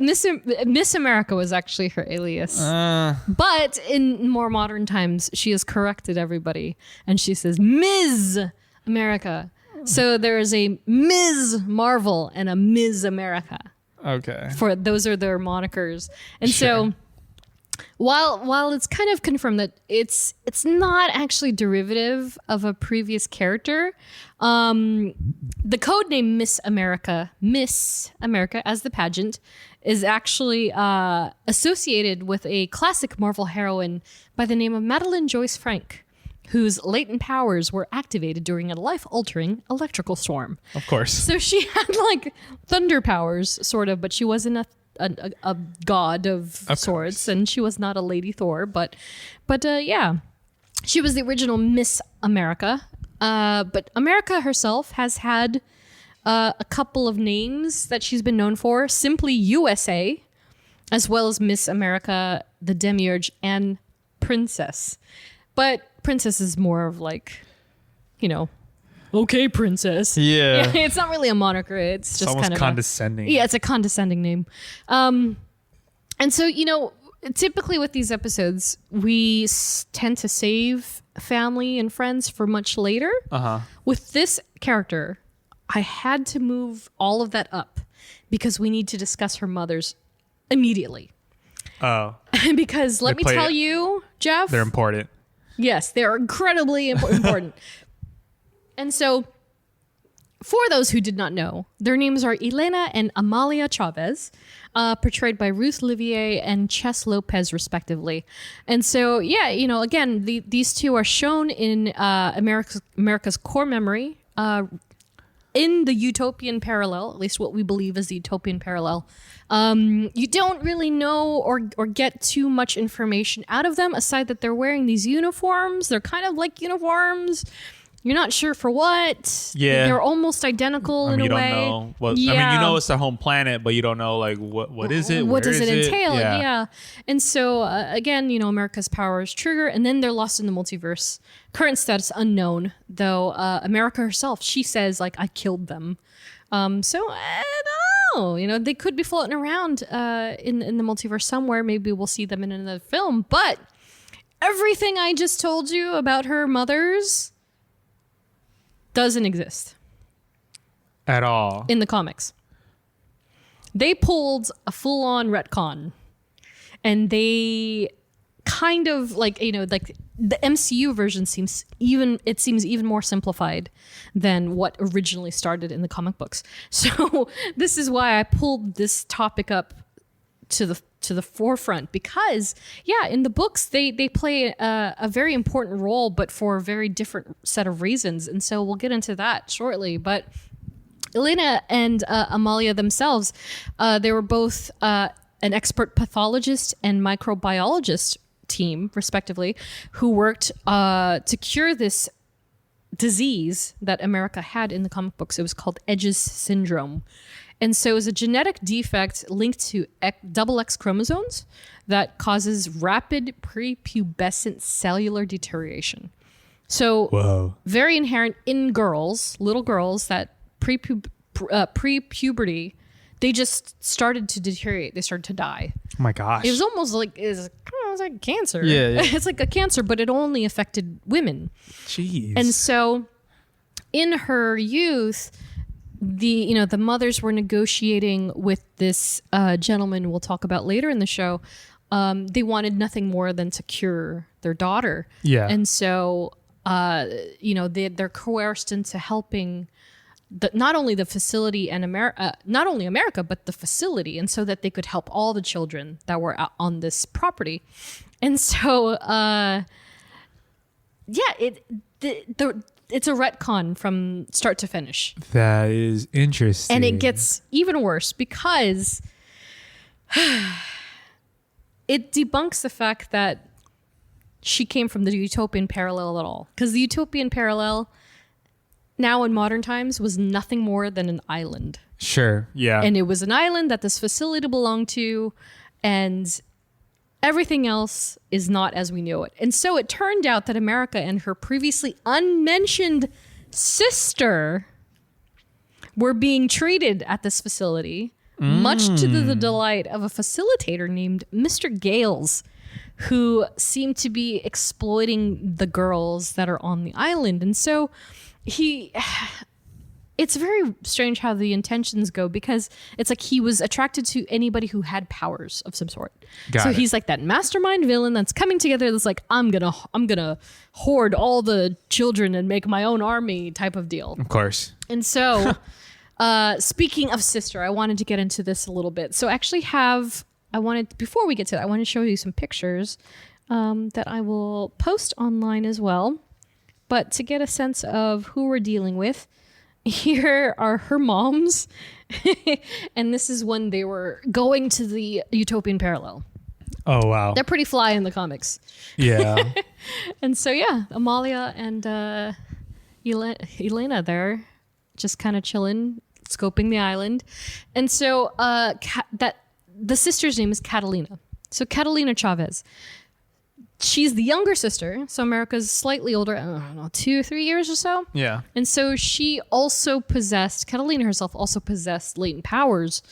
Miss America was actually her alias. But in more modern times, she has corrected everybody and she says Ms. America. So there is a Ms. Marvel and a Ms. America. Okay. Those are their monikers. And so while it's kind of confirmed that it's not actually derivative of a previous character, the code name Miss America as the pageant is actually associated with a classic Marvel heroine by the name of Madeline Joyce Frank, whose latent powers were activated during a life-altering electrical storm. Of course. So she had like thunder powers, sort of, but she wasn't a god of sorts, and she was not a Lady Thor, but yeah, she was the original Miss America. But America herself has had a couple of names that she's been known for: simply USA, as well as Miss America, the Demiurge, and Princess. But Princess is more of like, okay, princess. Yeah. It's not really a moniker. It's just almost kind of condescending. it's a condescending name. And so, typically with these episodes, we tend to save family and friends for much later. With this character, I had to move all of that up because we need to discuss her mother's immediately. Oh. Because let me tell you, Jeff. They're important. Yes, they're incredibly important. And so, for those who did not know, their names are Elena and Amalia Chavez, portrayed by Ruth Livier and Chess Lopez, respectively. And so, again, these two are shown in America's core memory, in the utopian parallel, at least what we believe is the utopian parallel, you don't really know or get too much information out of them, aside that they're wearing these uniforms. They're kind of like uniforms. You're not sure for what. Yeah. They're almost identical in a you don't way. know what, Yeah. I mean, you know it's their home planet, but you don't know like what is it? What Where does it is entail? Yeah. Yeah. And so again, America's powers trigger, and then they're lost in the multiverse. Current status unknown, though. America herself, she says like, I killed them. So I don't know. They could be floating around in the multiverse somewhere. Maybe we'll see them in another film. But everything I just told you about her mothers doesn't exist At all. in the comics. They pulled a full-on retcon, and they kind of like the MCU version seems even more simplified than what originally started in the comic books. So this is why I pulled this topic up to the forefront, because in the books they play a very important role, but for a very different set of reasons, and so we'll get into that shortly. But Elena and Amalia themselves, they were both an expert pathologist and microbiologist team, respectively, who worked to cure this disease that America had in the comic books. It was called Edge's syndrome. And so it's a genetic defect linked to double X chromosomes that causes rapid prepubescent cellular deterioration. So very inherent in girls, little girls, that pre-puberty, they just started to deteriorate. They started to die. Oh my gosh. It was almost like it was like cancer. Yeah. It's like a cancer, but it only affected women. Jeez. And so in her youth, the mothers were negotiating with this gentleman we'll talk about later in the show. They wanted nothing more than to cure their daughter. Yeah. And so they're coerced into helping not only the facility and not only America, but the facility, and so that they could help all the children that were on this property. And so it's a retcon from start to finish. That is interesting. And it gets even worse because it debunks the fact that she came from the utopian parallel at all. Because the utopian parallel, now in modern times, was nothing more than an island. Sure. Yeah. And it was an island that this facility belonged to, and everything else is not as we know it. And so it turned out that America and her previously unmentioned sister were being treated at this facility, much to the delight of a facilitator named Mr. Gales, who seemed to be exploiting the girls that are on the island. And so it's very strange how the intentions go, because it's like he was attracted to anybody who had powers of some sort. Got it. He's like that mastermind villain that's coming together. That's like, I'm gonna hoard all the children and make my own army type of deal. Of course. And so, speaking of sister, I wanted to get into this a little bit. So actually before we get to that, I want to show you some pictures that I will post online as well. But to get a sense of who we're dealing with, here are her moms. And this is when they were going to the utopian parallel. Oh, wow. They're pretty fly in the comics. Yeah. And so, Amalia and Elena there just kind of chilling, scoping the island. And so the sister's name is Catalina. So Catalina Chavez. She's the younger sister, so America's slightly older, I don't know, 2 or 3 years or so. Yeah. And so Catalina herself also possessed latent powers,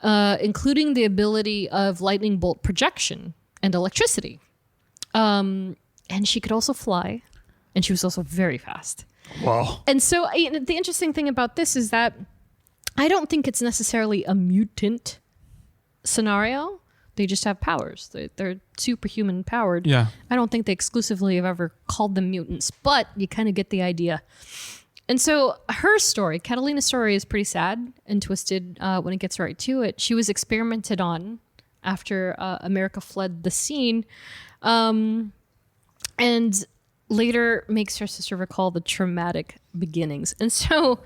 including the ability of lightning bolt projection and electricity. And she could also fly, and she was also very fast. Wow. And so the interesting thing about this is that I don't think it's necessarily a mutant scenario. They just have powers. They're superhuman powered. Yeah. I don't think they exclusively have ever called them mutants, but you kind of get the idea. And so her story, Catalina's story, is pretty sad and twisted when it gets right to it. She was experimented on after America fled the scene, and later makes her sister recall the traumatic beginnings. And so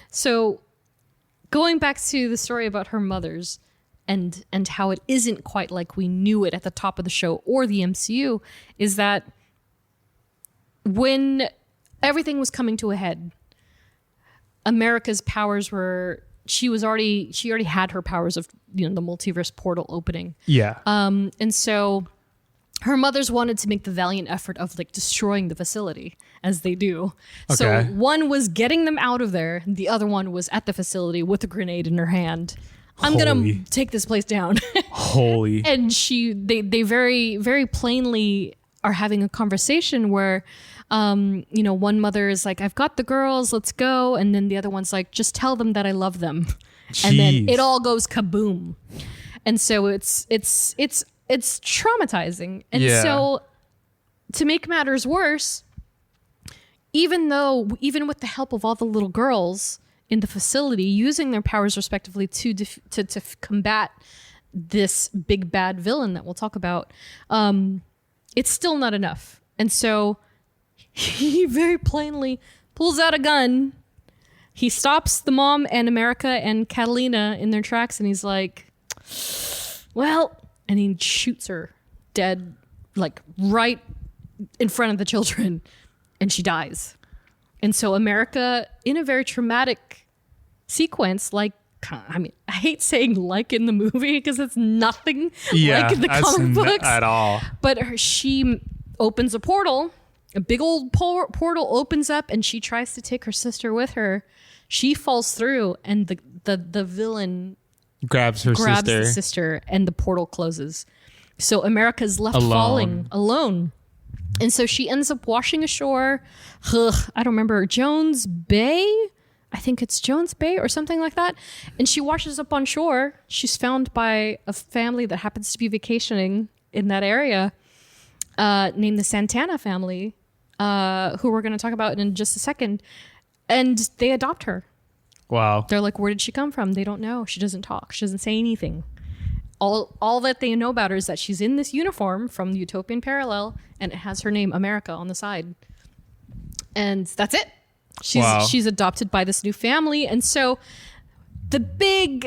So going back to the story about her mother's and how it isn't quite like we knew it at the top of the show or the MCU, is that when everything was coming to a head, America's powers were she already had her powers of the multiverse portal opening. Yeah. And so her mothers wanted to make the valiant effort of like destroying the facility, as they do. So Okay. one was getting them out of there. The other one was at the facility with a grenade in her hand. I'm going Holy. to take this place down. Holy. And they very, very plainly are having a conversation where, one mother is like, I've got the girls, let's go. And then the other one's like, just tell them that I love them. And then Jeez. it all goes kaboom. And so it's traumatizing. And Yeah. so to make matters worse, even with the help of all the little girls in the facility using their powers respectively to combat this big bad villain that we'll talk about, it's still not enough. And so he very plainly pulls out a gun. He stops the mom and America and Catalina in their tracks, and he's like, well, and he shoots her dead, like right in front of the children, and she dies. And so America, in a very traumatic sequence, like, I mean, I hate saying like in the movie because it's nothing like in the comic books at all. But she opens a portal, a big old portal opens up, and she tries to take her sister with her. She falls through, and the villain Grabs her grabs sister. the sister, and the portal closes. So America's left Alone. falling alone. And so she ends up washing ashore. I don't remember, Jones Bay? I think it's Jones Bay or something like that. And she washes up on shore. She's found by a family that happens to be vacationing in that area, named the Santana family, who we're going to talk about in just a second. And they adopt her. Wow. They're like, where did she come from? They don't know. She doesn't talk. She doesn't say anything. All that they know about her is that she's in this uniform from the Utopian Parallel, and it has her name America on the side. And that's it. She's adopted by this new family. And so the big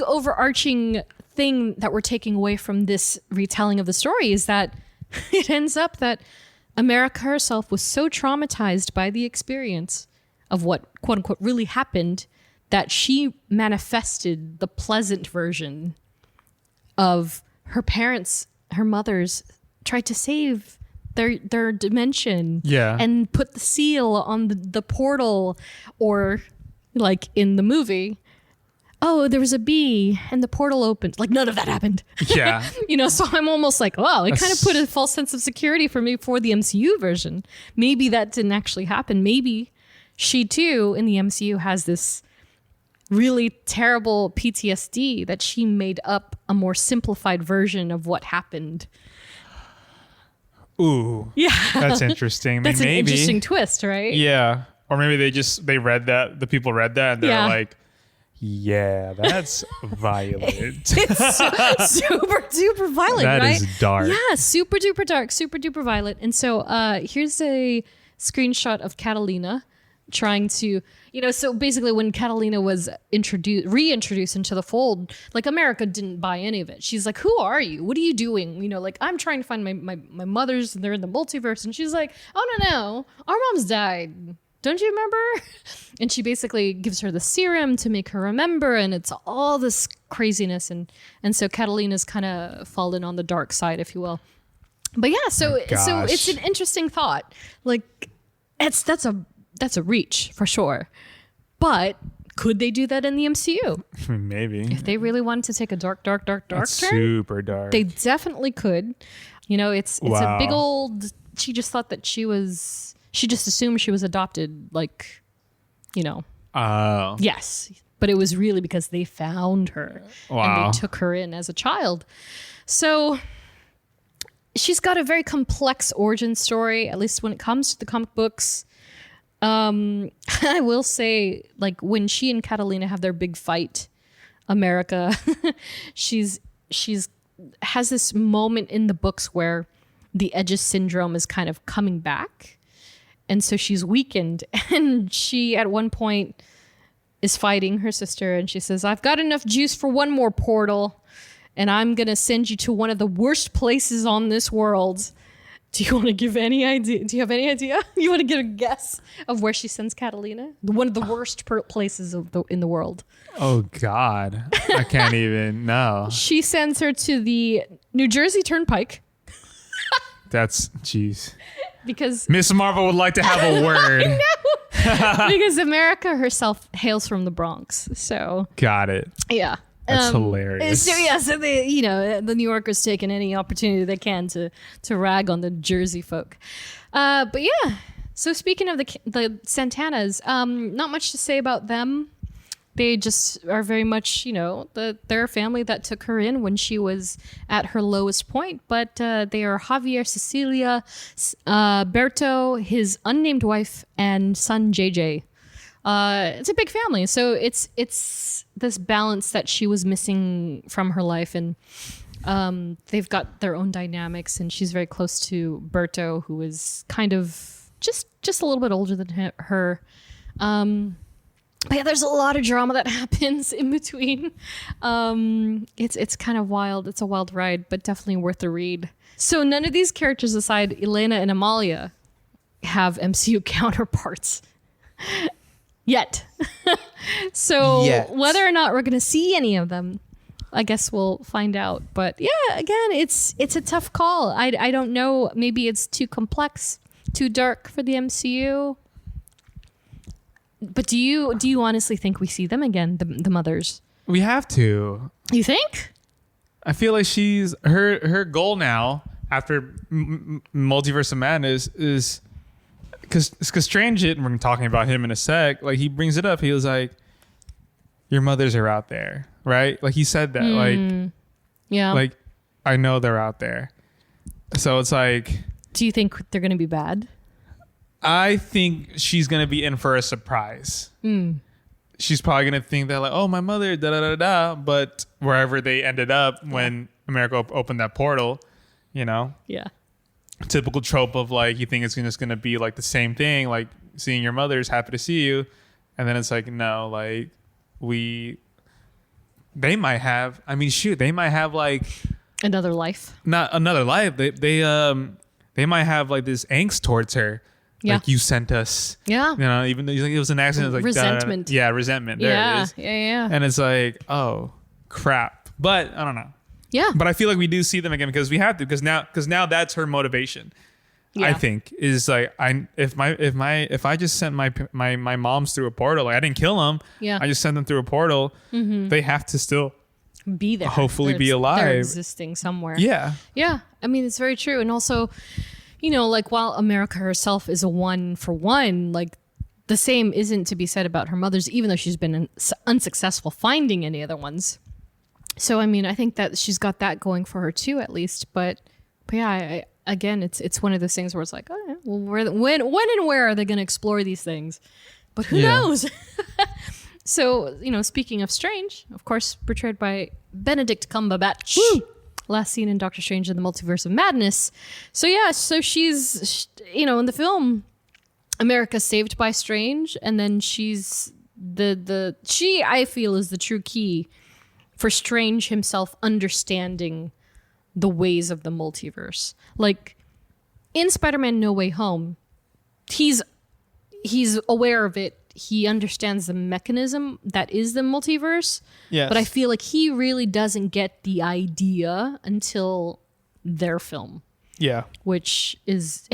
overarching thing that we're taking away from this retelling of the story is that it ends up that America herself was so traumatized by the experience of what quote unquote really happened that she manifested the pleasant version of her parents, her mothers tried to save their dimension, and put the seal on the portal, or like in the movie, oh, there was a bee and the portal opened. Like none of that happened. Yeah. So I'm almost like, oh, it kind of put a false sense of security for me for the MCU version. Maybe that didn't actually happen. Maybe she too in the MCU has this really terrible PTSD that she made up a more simplified version of what happened. Ooh. Yeah. That's interesting. I mean, That's an maybe. interesting twist, right? Yeah. Or maybe they read that, the people read that, and they're Yeah. like, yeah, that's violent. It's super duper violent, That right? is dark. Yeah, super duper dark, super duper violent. And so here's a screenshot of Catalina trying to, so basically when Catalina was reintroduced into the fold, like America didn't buy any of it. She's like, who are you? What are you doing? Like, I'm trying to find my mothers, and they're in the multiverse. And she's like, oh, no, our moms died. Don't you remember? And she basically gives her the serum to make her remember, and it's all this craziness. And so Catalina's kind of fallen on the dark side, if you will. But yeah, so it's an interesting thought. Like, that's a reach for sure. But could they do that in the MCU? Maybe. If they really wanted to take a dark That's turn, super dark. they definitely could. It's a big old. She just thought that she just assumed she was adopted. Like, Oh. yes, but it was really because they found her and Wow. they took her in as a child. So she's got a very complex origin story, at least when it comes to the comic books. I will say, like, when she and Catalina have their big fight, America, she's has this moment in the books where the Edges syndrome is kind of coming back, and so she's weakened. And she, at one point, is fighting her sister, and she says, "I've got enough juice for one more portal, and I'm going to send you to one of the worst places on this world." Do you want to give any idea? Do you have any idea? You want to get a guess of where she sends Catalina? One of the worst places in the world. Oh, God. I can't even know. She sends her to the New Jersey Turnpike. That's, jeez. Because Miss Marvel would like to have a word. because America herself hails from the Bronx. So Got it. yeah. That's hilarious. So the New Yorkers taking any opportunity they can to rag on the Jersey folk. But yeah, so speaking of the Santanas, not much to say about them. They just are very much, they're a family that took her in when she was at her lowest point. But they are Javier, Cecilia, Berto, his unnamed wife, and son JJ. It's a big family, so it's this balance that she was missing from her life, and they've got their own dynamics, and she's very close to Berto, who is kind of just a little bit older than her. But yeah, there's a lot of drama that happens in between. It's kind of wild. It's a wild ride, but definitely worth a read. So none of these characters aside Elena and Amalia have MCU counterparts. Yet. So whether or not we're going to see any of them, I guess we'll find out. But yeah, again, it's a tough call. I don't know. Maybe it's too complex, too dark for the MCU. But do you honestly think we see them again, the mothers? We have to. You think? I feel like she's her goal now after Multiverse of Madness is because Strange, and we're talking about him in a sec, like he brings it up. He was like, your mothers are out there, right? Like he said that, like I know they're out there. So it's like, do you think they're going to be bad? I think she's going to be in for a surprise. She's probably going to think that like, oh, my mother, da da da da. But wherever they ended up when America opened that portal, Yeah. typical trope of like, you think it's just going to be like the same thing, like seeing your mother's happy to see you. And then it's like, no, like they might have, they might have like Another life. not another life. They might have like this angst towards her. Yeah. Like you sent us. Yeah. Even though it was an accident. It's like Resentment. da, da, da. Yeah, resentment. There it is. Yeah. And it's like, oh crap. But I don't know. Yeah. But I feel like we do see them again because we have to, because now that's her motivation. Yeah. I think is like if I just sent my moms through a portal, like I didn't kill them. Yeah. I just sent them through a portal. They have to still be there. hopefully be alive. They're existing somewhere. Yeah. Yeah. I mean, it's very true. And also, like while America herself is a one for one, like the same isn't to be said about her mother's, even though she's been unsuccessful finding any other ones. So, I mean, I think that she's got that going for her too, at least. But yeah, again, it's one of those things where it's like, oh, yeah, well, when and where are they going to explore these things? But who knows? So, speaking of Strange, of course, portrayed by Benedict Cumberbatch. Woo! Last seen in Doctor Strange in the Multiverse of Madness. So yeah, so she's, in the film, America's saved by Strange, and then she's she, I feel, is the true key for Strange himself understanding the ways of the multiverse. Like in Spider-Man No Way Home, he's aware of it. He understands the mechanism that is the multiverse. Yes. But I feel like he really doesn't get the idea until their film. Yeah. Which is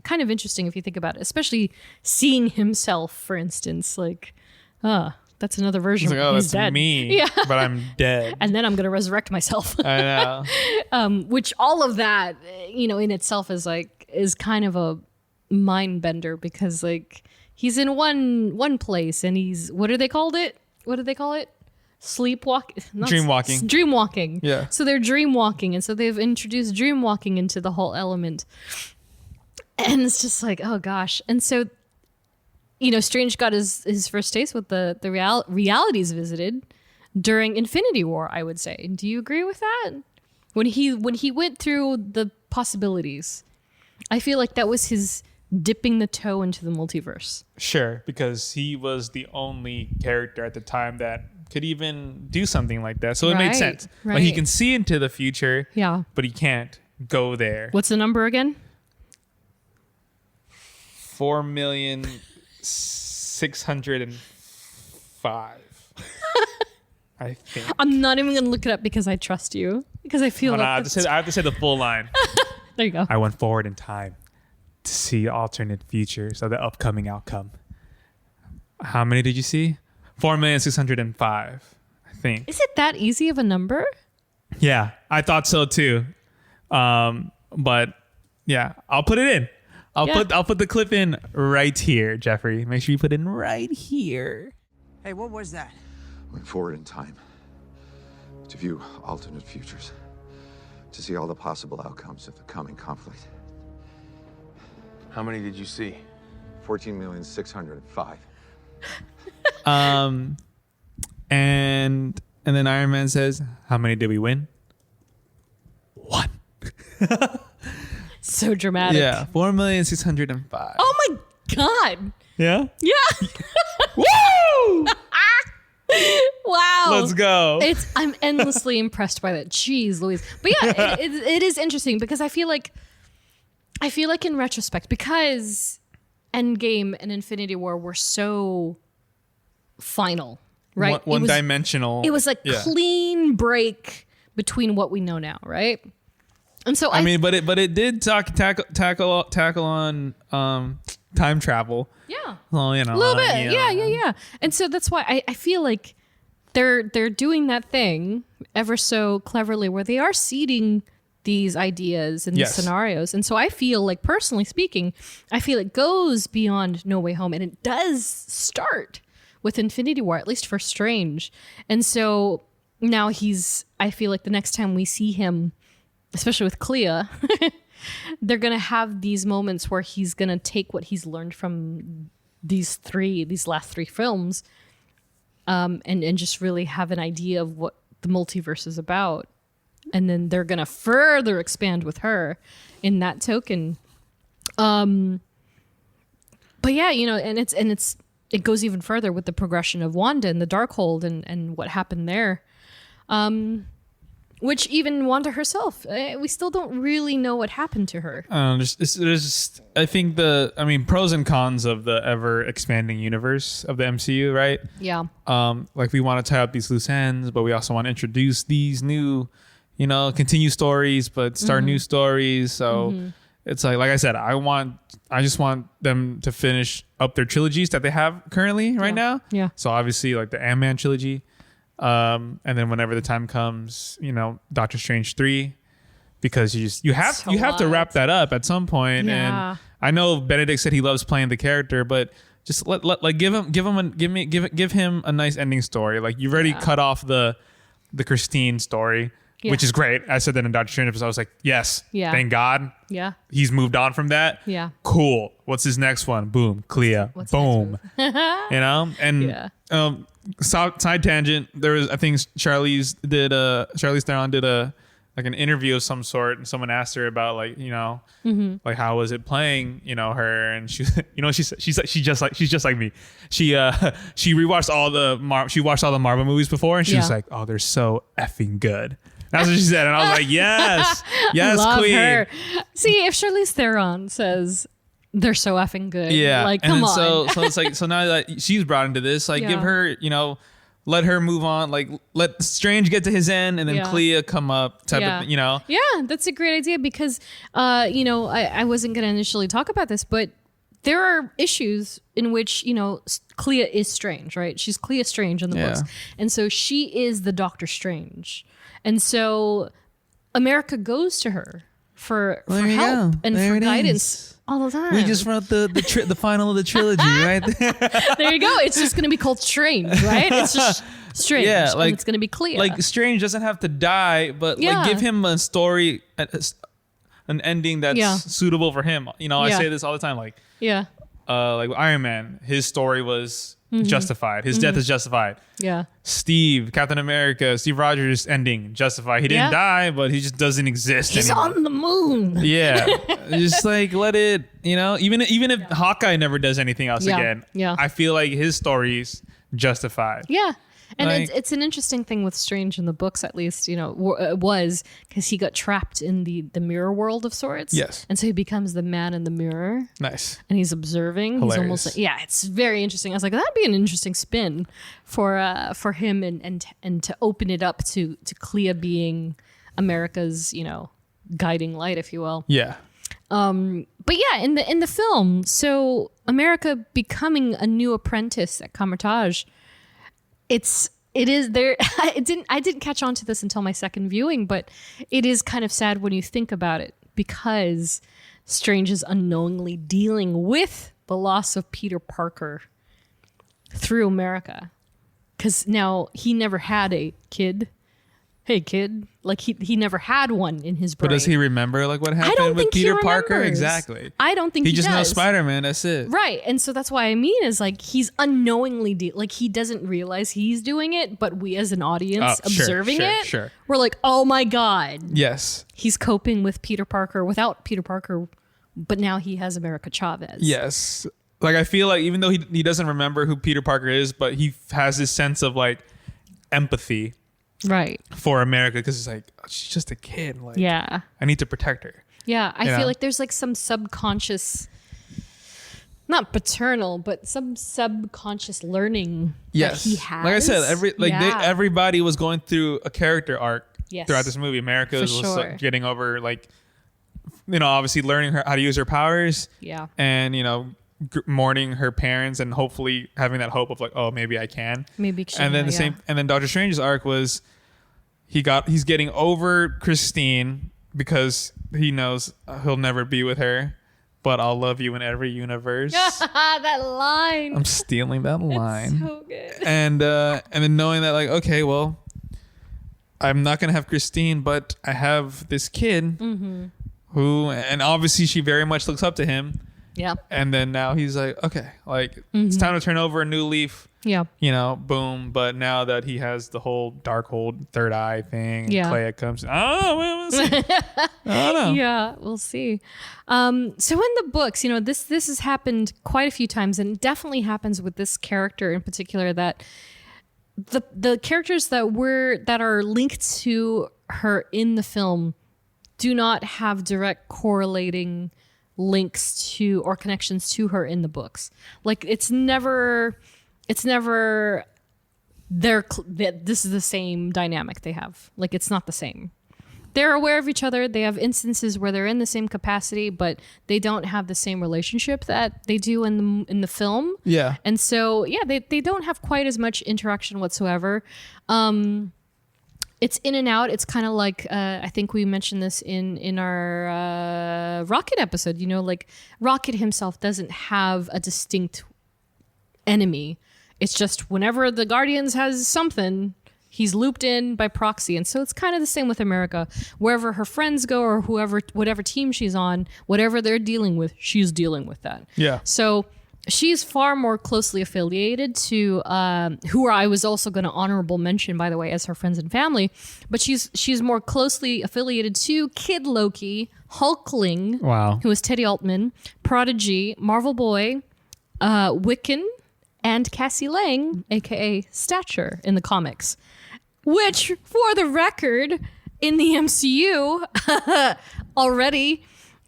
kind of interesting if you think about it, especially seeing himself, for instance, like, that's another version. It's like, oh, He's that's dead. me. Yeah. But I'm dead. And then I'm going to resurrect myself. I know. Which all of that, in itself is kind of a mind bender, because like he's in one place and he's, what do they call it? Sleepwalking. Dreamwalking. Yeah. So they're dreamwalking, and so they've introduced dreamwalking into the whole element. And it's just like, oh gosh. And so, Strange got his first taste with the realities visited during Infinity War, I would say. Do you agree with that? When he went through the possibilities, I feel like that was his dipping the toe into the multiverse. Sure, because he was the only character at the time that could even do something like that. So it made Right, sense. Like he right. can see into the future, Yeah. but he can't go there. What's the number again? 4,605,000. I think. I'm not even gonna look it up because I trust you. Because I feel Hold on, like I have to say the full line. there you go. I went forward in time to see alternate futures of the upcoming outcome. How many did you see? 4,605,000, I think. Is it that easy of a number? Yeah, I thought so too. But yeah, I'll put it in. I'll put the clip in right here, Geoffrey. Make sure you put it in right here. Hey, what was that? Went forward in time to view alternate futures, to see all the possible outcomes of the coming conflict. How many did you see? 14,605,000. And then Iron Man says, "How many did we win?" 1. So dramatic. Yeah, 4,605,000. Oh my god. Yeah. Yeah. Woo! Wow. Let's go. I'm endlessly impressed by that. Jeez Louise. But yeah, it is interesting because I feel like in retrospect, because Endgame and Infinity War were so final, right? One dimensional. It was like Yeah. clean break between what we know now, right? And so I mean, but it did tackle on time travel. yeah. Well, you know, A little bit. Yeah. And so that's why I feel like they're doing that thing ever so cleverly where they are seeding these ideas and these Yes. scenarios. And so I feel like, personally speaking, I feel it goes beyond No Way Home, and it does start with Infinity War, at least for Strange. And so now I feel like the next time we see him, especially with Clea, they're going to have these moments where he's going to take what he's learned from these last 3 films, and just really have an idea of what the multiverse is about. And then they're going to further expand with her in that token. But yeah, and it goes even further with the progression of Wanda and the Darkhold and what happened there. Which even Wanda herself, we still don't really know what happened to her. There's I think pros and cons of the ever expanding universe of the MCU, right? Yeah. Like we want to tie up these loose ends, but we also want to introduce these new, continue stories, but start new stories. So it's like I said, I just want them to finish up their trilogies that they have currently right now. Yeah. So obviously like the Ant-Man trilogy. And then whenever the time comes, Doctor Strange 3, because you have to wrap that up at some point. Yeah. And I know Benedict said he loves playing the character, but just give him a nice ending story. Like you've already cut off the Christine story, which is great. I said that in Doctor Strange episode. I was like, yes, thank God. Yeah. He's moved on from that. Yeah. Cool. What's his next one? Boom. Clea. What's Boom. And Yeah. Side tangent. There was, I think Charlize Theron did an interview of some sort, and someone asked her about like how was it playing her, and she she's just like me. She rewatched all the Marvel movies before, and she was like, oh, they're so effing good. That's what she said, and I was like, yes, Love queen. her. See, if Charlize Theron says they're so effing good, Yeah, like and come then on. So it's like, so now that she's brought into this, like give her, let her move on, like let Strange get to his end, and then Clea come up type of thing, Yeah, that's a great idea because, I wasn't going to initially talk about this, but there are issues in which, Clea is Strange, right? She's Clea Strange in the books. And so she is the Doctor Strange. And so America goes to her for help and for guidance all the time. We just wrote the final of the trilogy, right? There you go. It's just going to be called Strange, right? It's just Strange. Yeah, like and it's going to be Clea. Like Strange doesn't have to die, but like give him a story, an ending that's suitable for him. I say this all the time. Like like Iron Man, his story was justified. His death is justified. Yeah. Steve Rogers ending justified. He didn't die, but he just doesn't exist He's anymore. on the moon. Yeah. Just like let it, even if Hawkeye never does anything else Yeah. again, Yeah. I feel like his story's justified. Yeah. And Like- it's an interesting thing with Strange in the books, at least, it was because he got trapped in the mirror world of sorts. Yes. And so he becomes the man in the mirror Nice. and he's observing. Hilarious. He's almost like, yeah, it's very interesting. I was like, that'd be an interesting spin for him and to open it up to Clea being America's, guiding light, if you will. Yeah. But yeah, in the film, so America becoming a new apprentice at Kamertage, it is there. I didn't catch on to this until my second viewing, but it is kind of sad when you think about it because Strange is unknowingly dealing with the loss of Peter Parker through America, because now he never had a kid. Hey kid, like he never had one in his brain. But does he remember like what happened don't with think he Peter Parker? remembers. Exactly. I don't think he just does. knows Spider-Man. That's it. Right. And so that's why I mean is like he's unknowingly like he doesn't realize he's doing it, but we as an audience Oh, sure, observing sure, it, sure. we're like, oh my God, Yes. he's coping with Peter Parker without Peter Parker, but now he has America Chavez. Yes. Like I feel like even though he doesn't remember who Peter Parker is, but he has this sense of like empathy Right. for America because it's like she's just a kid. Like Yeah. I need to protect her. Yeah. I You feel know? like there's like some subconscious, not paternal, but some subconscious learning Yes. that he has. Like I said, Yeah. everybody was going through a character arc Yes. throughout this movie. America For was sure. getting over like obviously learning how to use her powers. Yeah. And mourning her parents and hopefully having that hope of like, oh, maybe I can. Maybe she And then can, the same. yeah. And then Doctor Strange's arc was he's getting over Christine because he knows he'll never be with her, but I'll love you in every universe. that line. I'm stealing that line. So good. And then knowing that like, okay, well, I'm not gonna have Christine, but I have this kid who, and obviously she very much looks up to him. Yeah. And then now he's like, okay, like it's time to turn over a new leaf. Yeah. Boom. But now that he has the whole Darkhold third eye thing, and Yeah. Clea comes. Oh, we'll see. I don't know. Yeah, we'll see. So in the books, this has happened quite a few times, and it definitely happens with this character in particular. That the characters that are linked to her in the film do not have direct correlating links to or connections to her in the books. Like it's never this is the same dynamic they have. Like it's not the same. They're aware of each other. They have instances where they're in the same capacity, but they don't have the same relationship that they do in the film. Yeah. And so, yeah, they don't have quite as much interaction whatsoever. It's in and out. It's kind of like, I think we mentioned this in our Rocket episode, like Rocket himself doesn't have a distinct enemy. It's just whenever the Guardians has something, he's looped in by proxy. And so it's kind of the same with America. Wherever her friends go or whatever team she's on, whatever they're dealing with, she's dealing with that. Yeah. So she's far more closely affiliated to who I was also going to honorable mention, by the way, as her friends and family. But she's more closely affiliated to Kid Loki, Hulkling, Wow. who is Teddy Altman, Prodigy, Marvel Boy, Wiccan, and Cassie Lang, aka Stature, in the comics. Which, for the record, in the MCU, already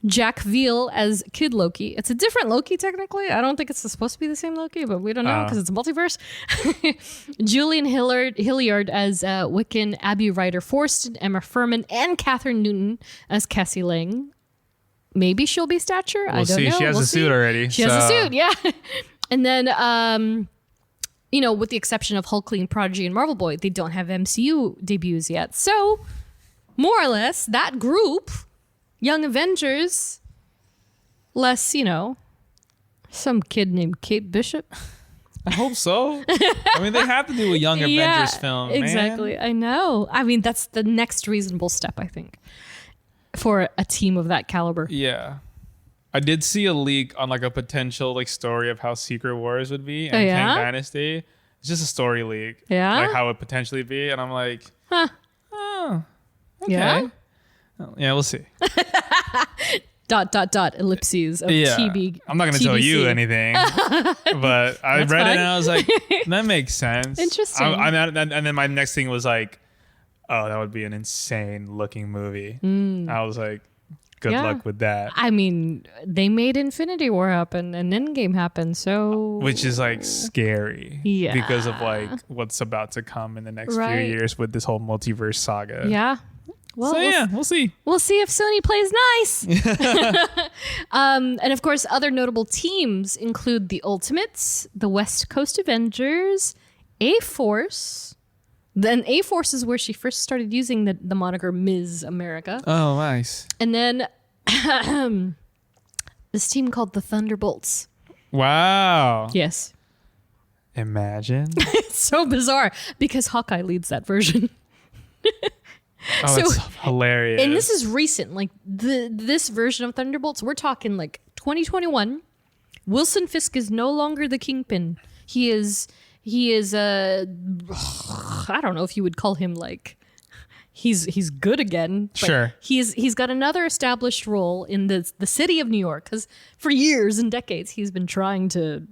Jack Veal as Kid Loki. It's a different Loki, technically. I don't think it's supposed to be the same Loki, but we don't know because it's a multiverse. Julian Hilliard as Wiccan, Abby Ryder Forston, Emma Furman, and Catherine Newton as Cassie Lang. Maybe she'll be Stature. I don't see. know. She has We'll a suit see. already, She has a so- suit, yeah. And then, with the exception of Hulkling, Prodigy, and Marvel Boy, they don't have MCU debuts yet. So, more or less, that group, Young Avengers, less, some kid named Kate Bishop. I hope so. I mean, they have to do a Young Avengers film. Exactly. Man. I know. I mean, that's the next reasonable step, I think, for a team of that caliber. Yeah. I did see a leak on like a potential like story of how Secret Wars would be and Oh, yeah? Kang Dynasty. It's just a story leak. Yeah? Like how it would potentially be. And I'm like, Huh. oh, okay. Yeah? Yeah, we'll see. ... ellipses of Yeah. TB. I'm not going to tell you TBC. anything, but I That's read fine. it and I was like, that makes sense. Interesting. And then my next thing was like, oh, that would be an insane looking movie. I was like, good Yeah. luck with that. I mean, they made Infinity War happen and Endgame happen, so Which is like scary. Yeah. Because of like what's about to come in the next few Right. years with this whole multiverse saga. yeah. Well, So yeah, we'll see. we'll see if Sony plays nice. And of course, other notable teams include the Ultimates, the West Coast Avengers, A-Force. Then A-Force is where she first started using the moniker Ms. America. Oh, nice. And then this team called the Thunderbolts. Wow. Yes. Imagine. It's so bizarre because Hawkeye leads that version. Oh, So- it's hilarious. And this is recent. Like this version of Thunderbolts, we're talking like 2021. Wilson Fisk is no longer the Kingpin. He is I don't know if you would call him like he's good again. But Sure. He's got another established role in the city of New York because for years and decades he's been trying to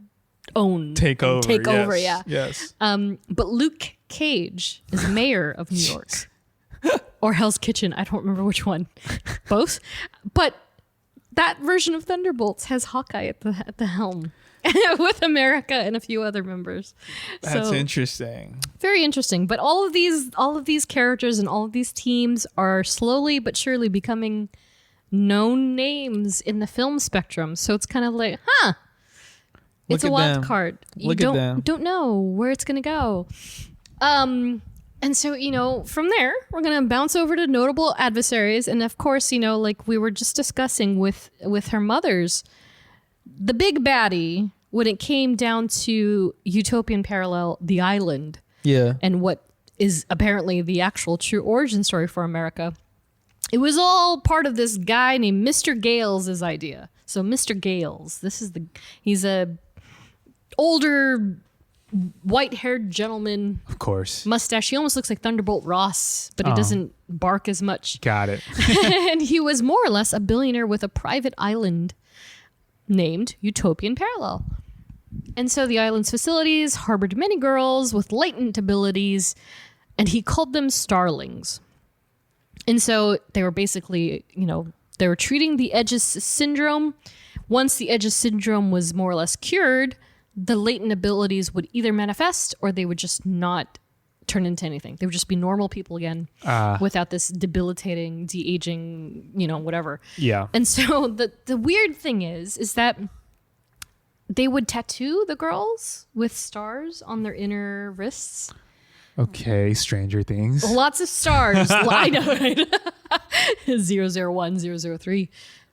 take over. Yeah. Yes. But Luke Cage is mayor of New York. Or Hell's Kitchen. I don't remember which one. Both. But that version of Thunderbolts has Hawkeye at the helm with America and a few other members. That's So, interesting. very interesting. But all of these characters and all of these teams are slowly but surely becoming known names in the film spectrum. So it's kind of like, it's a Look at wild them. card. You Look at them. don't know where it's gonna go. And so, from there, we're going to bounce over to notable adversaries. And of course, like we were just discussing with her mothers, the big baddie, when it came down to Utopian Parallel, The Island, Yeah. and what is apparently the actual true origin story for America, it was all part of this guy named Mr. Gales' idea. So Mr. Gales, he's a older white-haired gentleman, Of course. mustache. He almost looks like Thunderbolt Ross, but he doesn't bark as much. Got it. And he was more or less a billionaire with a private island named Utopian Parallel. And so the island's facilities harbored many girls with latent abilities, and he called them starlings. And so they were basically, they were treating the Edges syndrome. Once the Edges syndrome was more or less cured, the latent abilities would either manifest or they would just not turn into anything. They would just be normal people again without this debilitating, de-aging, whatever. Yeah. And so the weird thing is that they would tattoo the girls with stars on their inner wrists. Okay. Stranger Things. Lots of stars. I know, right? 001, 003,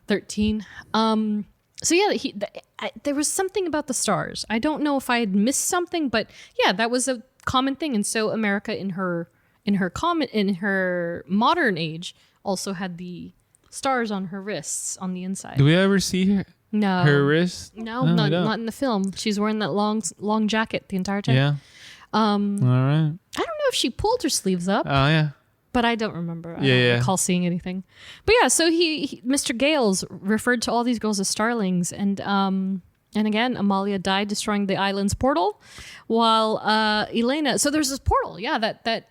13. So yeah, there was something about the stars. I don't know if I had missed something, but yeah, that was a common thing. And so America in her modern age also had the stars on her wrists on the inside. Do we ever see her wrist? No, we don't. not in the film. She's wearing that long jacket the entire time. Yeah. All right. I don't know if she pulled her sleeves up. Oh yeah. But I don't remember. I Yeah. don't recall seeing anything. But yeah, so he Mr. Gales referred to all these girls as starlings, and again, Amalia died destroying the island's portal, while Elena. So there's this portal, yeah, that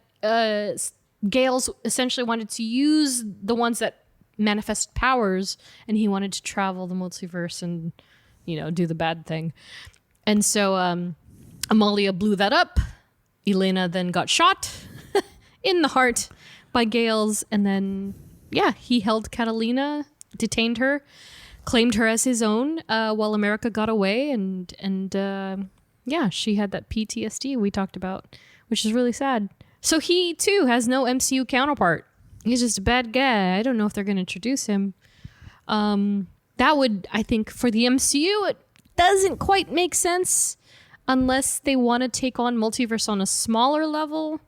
Gales essentially wanted to use the ones that manifest powers, and he wanted to travel the multiverse and do the bad thing, and so Amalia blew that up. Elena then got shot in the heart by Gales, and then he held Catalina, detained her, claimed her as his own, while America got away, and she had that PTSD we talked about, which is really sad. So he too has no MCU counterpart. He's just a bad guy. I don't know if they're going to introduce him. That would, I think, for the MCU, it doesn't quite make sense unless they want to take on multiverse on a smaller level,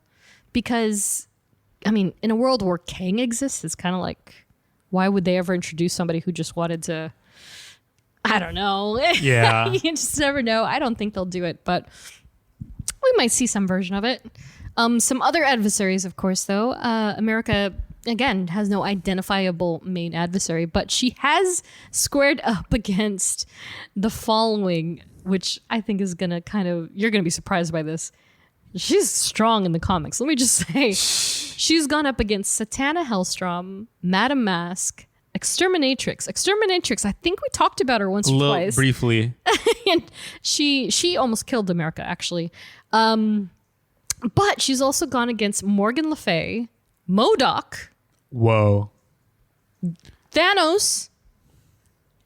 because in a world where Kang exists, it's kind of like, why would they ever introduce somebody who just wanted to, I don't know. Yeah. You just never know. I don't think they'll do it, but we might see some version of it. Some other adversaries, of course, though. America, again, has no identifiable main adversary, but she has squared up against the following, which I think is going to you're going to be surprised by this. She's strong in the comics. Let me just say, she's gone up against Satana Hellstrom, Madame Mask, Exterminatrix. I think we talked about her once or twice. Briefly. And she almost killed America, actually. But she's also gone against Morgan Le Fay, MODOK, Whoa. Thanos,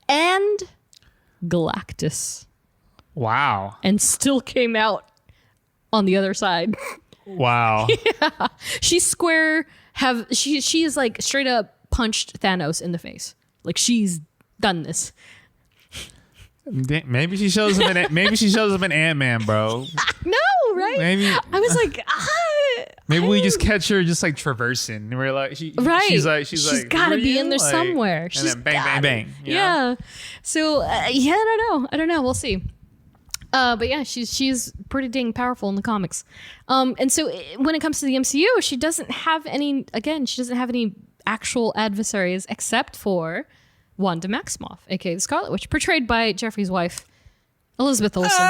and Galactus. Wow. And still came out on the other side. Wow. She's she is like straight up punched Thanos in the face. Like she's done this. Maybe she shows him in Ant-Man, bro. No, right? Maybe I was like, maybe we just catch her just like traversing. And we're like, she's like, gotta "Who are be you?" in there Like, somewhere. And She's then bang, bang, bang. you know? Yeah. So I don't know. We'll see. But yeah, she's pretty dang powerful in the comics. And so when it comes to the MCU, she doesn't have any actual adversaries except for Wanda Maximoff, aka the Scarlet Witch, portrayed by Geoffrey's wife, Elizabeth Olsen,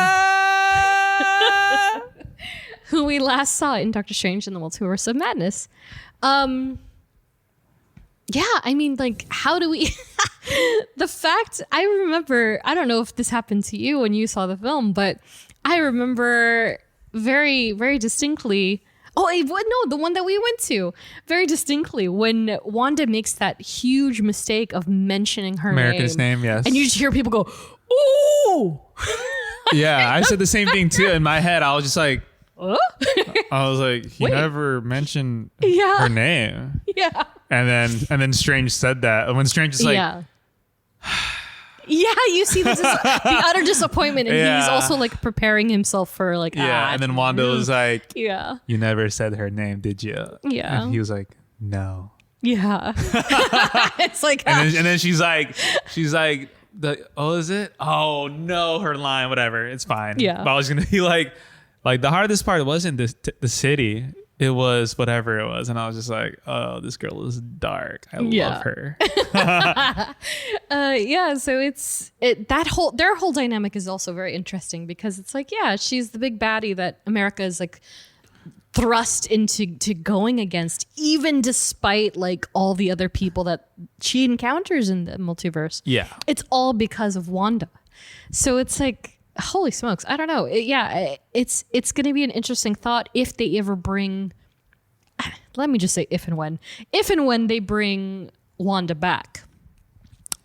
who we last saw in Doctor Strange in the Multiverse of Madness. Yeah, I mean, like, how do we... The fact, I remember, I don't know if this happened to you when you saw the film, but I remember very, very distinctly... the one that we went to. Very distinctly, when Wanda makes that huge mistake of mentioning her America's name, yes. And you just hear people go, ooh! Yeah, I said the same thing too. In my head, I was just like, Huh? I was like, he never mentioned Yeah. her name. Yeah. And then Strange said that. When Strange is like, yeah. Yeah, you see the utter disappointment, and he's Yeah. also like preparing himself for like and then Wanda was like, yeah, you never said her name, did you? Yeah. And he was like, no. yeah. It's like And then she's like, is it? Oh no, her line, whatever, it's fine. Yeah. But I was gonna be like the hardest part wasn't the city. It was whatever it was, and I was just like, "Oh, this girl is dark. I love her." Yeah, so their whole dynamic is also very interesting because it's like, yeah, she's the big baddie that America is like thrust into going against, even despite like all the other people that she encounters in the multiverse. Yeah, it's all because of Wanda. So it's like, holy smokes, I don't know. It's going to be an interesting thought if they ever bring, let me just say if and when they bring Wanda back.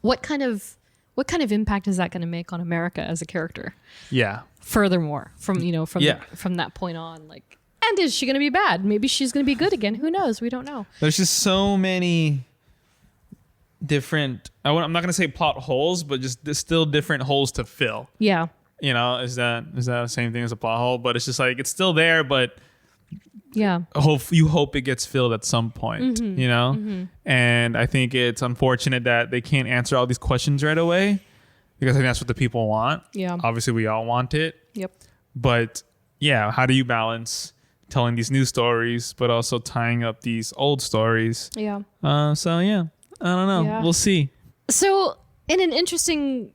What kind of impact is that going to make on America as a character? Yeah. Furthermore, from that point on, like, and is she going to be bad? Maybe she's going to be good again. Who knows? We don't know. There's just so many different, I'm not going to say plot holes, but just there's still different holes to fill. Yeah. You know, is that the same thing as a plot hole? But it's just like, it's still there, but yeah, you hope it gets filled at some point, you know? And I think it's unfortunate that they can't answer all these questions right away, because I think that's what the people want. Yeah. Obviously, we all want it. Yep. But yeah, how do you balance telling these new stories, but also tying up these old stories? Yeah. So yeah, I don't know. Yeah. We'll see. So in an interesting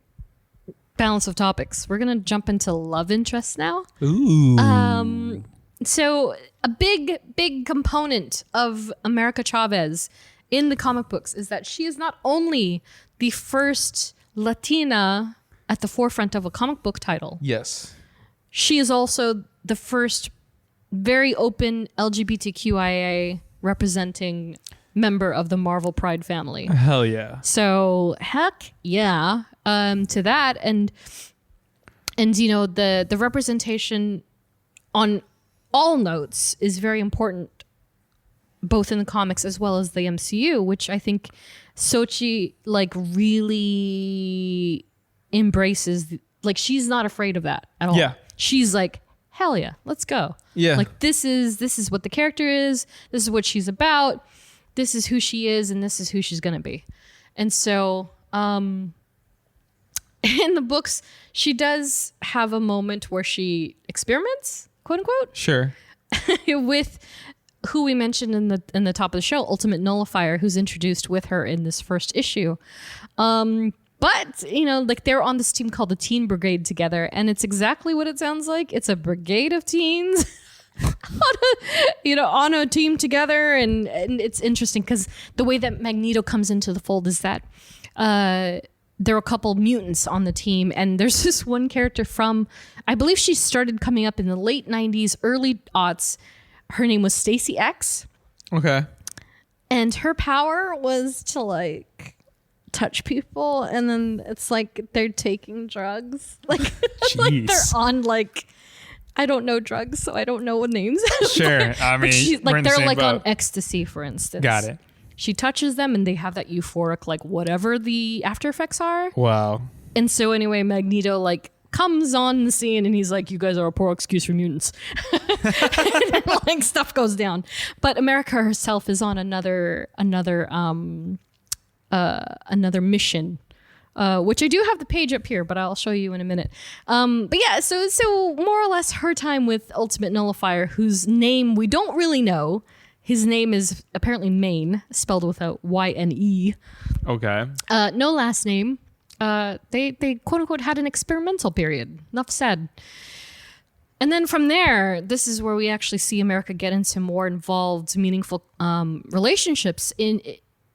balance of topics, we're going to jump into love interest now. Ooh. So a big component of America Chavez in the comic books is that she is not only the first Latina at the forefront of a comic book title. Yes. She is also the first very open LGBTQIA representing member of the Marvel Pride family. Hell yeah. So heck yeah, to that, and you know, the representation on all notes is very important, both in the comics as well as the MCU, which I think Sochi like really embraces. Like, she's not afraid of that at all. Yeah. She's like, hell yeah, let's go. Yeah. Like, this is what the character is. This is what she's about. This is who she is, and this is who she's gonna be. And so, and in the books, she does have a moment where she experiments, quote unquote, Sure. with who we mentioned in the top of the show, Ultimate Nullifier, who's introduced with her in this first issue. But, like they're on this team called the Teen Brigade together, and it's exactly what it sounds like. It's a brigade of teens on a team together. And it's interesting because the way that Magneto comes into the fold is that there are a couple mutants on the team, and there's this one character from, I believe she started coming up in the late 90s, early aughts. Her name was Stacy X. Okay. And her power was to like touch people, and then it's like they're taking drugs. Like, like they're on like, I don't know drugs, so I don't know what names. Sure. I mean, we're in the they're same like boat. on ecstasy, for instance. Got it. She touches them and they have that euphoric, like whatever the after effects are. Wow. And so anyway, Magneto like comes on the scene and he's like, you guys are a poor excuse for mutants. And like stuff goes down. But America herself is on another mission, which I do have the page up here, but I'll show you in a minute. But yeah, so more or less her time with Ultimate Nullifier, whose name we don't really know. His name is apparently Maine, spelled with a Y-N-E. Okay. No last name. They quote unquote had an experimental period. Enough said. And then from there, this is where we actually see America get into more involved, meaningful relationships.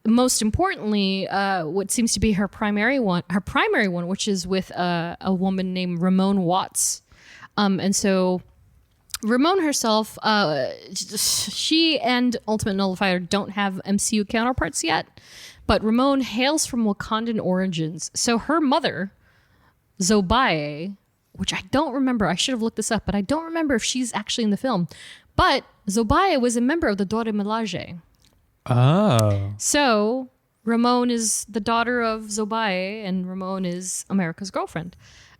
Most importantly, what seems to be her primary one, which is with a woman named Ramon Watts. And so Ramon herself, she and Ultimate Nullifier don't have MCU counterparts yet, but Ramon hails from Wakandan origins. So her mother, Zobaye, which I don't remember, I should have looked this up, but I don't remember if she's actually in the film. But Zobaye was a member of the Dora Milaje. Oh. So Ramon is the daughter of Zobaye, and Ramon is America's girlfriend.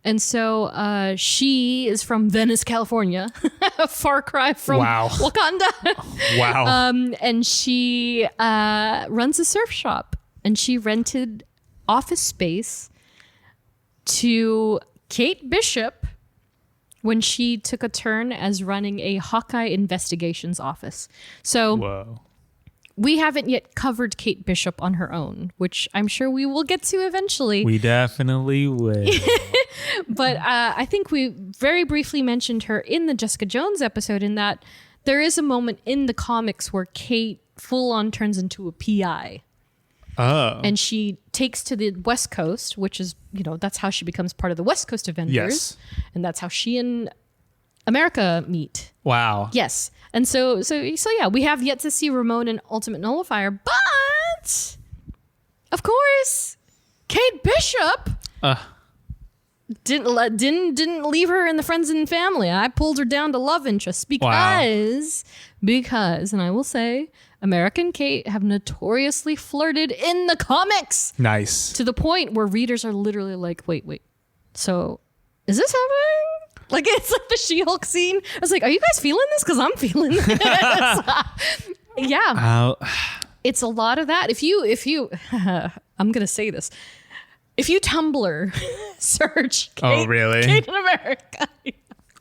And so she is from Venice, California, a far cry from Wakanda. Wow. And she runs a surf shop, and she rented office space to Kate Bishop when she took a turn as running a Hawkeye investigations office. So Whoa. we haven't yet covered Kate Bishop on her own, which I'm sure we will get to eventually. We definitely will. But I think we very briefly mentioned her in the Jessica Jones episode, in that there is a moment in the comics where Kate full on turns into a PI. Oh. And she takes to the West Coast, which is, that's how she becomes part of the West Coast Avengers. Yes. And that's how she and America meet. Wow. Yes. And so yeah, we have yet to see Ramon and Ultimate Nullifier, but of course, Kate Bishop didn't leave her in the friends and family. I pulled her down to love interest because, and I will say, America and Kate have notoriously flirted in the comics. Nice. To the point where readers are literally like, wait. So is this happening? Like, it's like the She-Hulk scene. I was like, are you guys feeling this? Because I'm feeling this. Yeah. It's a lot of that. If you I'm going to say this. If you Tumblr search Kate, Kate in America.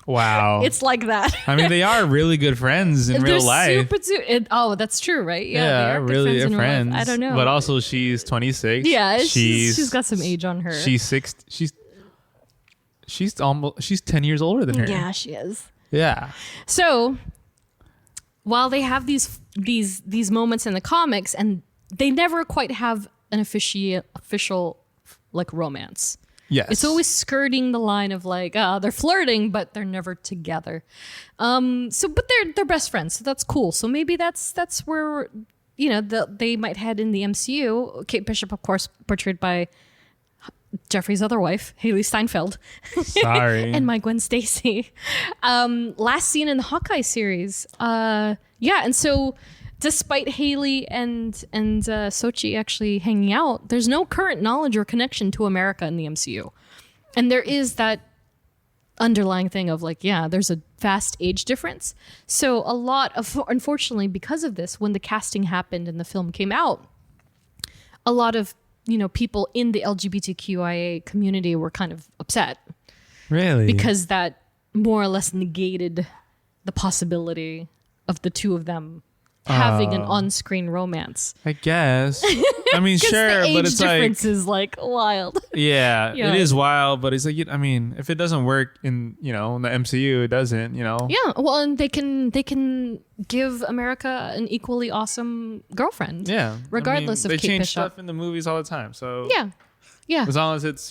Wow. It's like that. I mean, they are really good friends in real life. That's true, right? Yeah, they are really good friends. I don't know. But also, she's 26. Yeah, she's got some age on her. She's 10 years older than her. Yeah, she is. Yeah. So while they have these moments in the comics, and they never quite have an official like romance. Yes. It's always skirting the line of like, they're flirting, but they're never together. But they're best friends, so that's cool. So maybe that's where they might head in the MCU. Kate Bishop, of course, portrayed by Jeffrey's other wife, Haley Steinfeld. Sorry. And my Gwen Stacy. Last seen in the Hawkeye series. And so despite Haley and Sochi actually hanging out, there's no current knowledge or connection to America in the MCU. And there is that underlying thing of like, there's a vast age difference. So unfortunately, because of this, when the casting happened and the film came out, a lot of people in the LGBTQIA community were kind of upset Really? because that more or less negated the possibility of the two of them having an on-screen romance. I guess. I mean, Because sure, the age but it's difference like, is like wild. yeah, Yeah. it is wild. But it's like, I mean, if it doesn't work in in the MCU, it doesn't. Yeah, well, and they can give America an equally awesome girlfriend. Yeah. Regardless of they Kate change Bishop. stuff in the movies all the time. So Yeah, as long as it's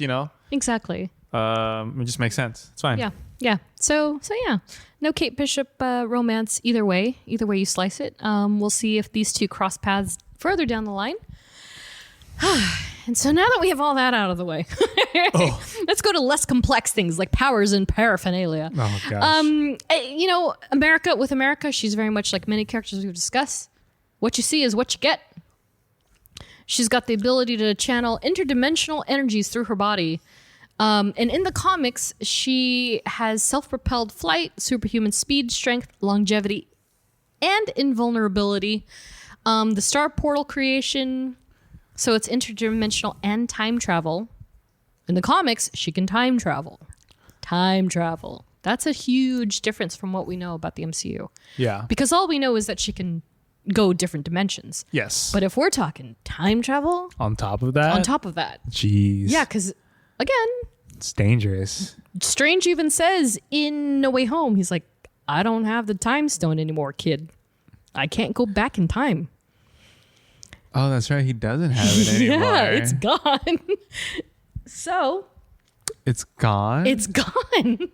exactly. it just makes sense. It's fine. Yeah. So yeah, no Kate Bishop romance either way you slice it. We'll see if these two cross paths further down the line. And so now that we have all that out of the way, let's go to less complex things like powers and paraphernalia. Oh gosh. America, she's very much like many characters we've discussed. What you see is what you get. She's got the ability to channel interdimensional energies through her body. And in the comics, she has self-propelled flight, superhuman speed, strength, longevity, and invulnerability. The star portal creation, so it's interdimensional and time travel. In the comics, she can time travel. Time travel. That's a huge difference from what we know about the MCU. Yeah. Because all we know is that she can go different dimensions. Yes. But if we're talking time travel, on top of that. Jeez. yeah, because again, it's dangerous. Strange even says in No Way Home, he's like, I don't have the time stone anymore, kid. I can't go back in time. Oh, that's right. He doesn't have it anymore. Yeah, it's gone. So It's gone. it's gone.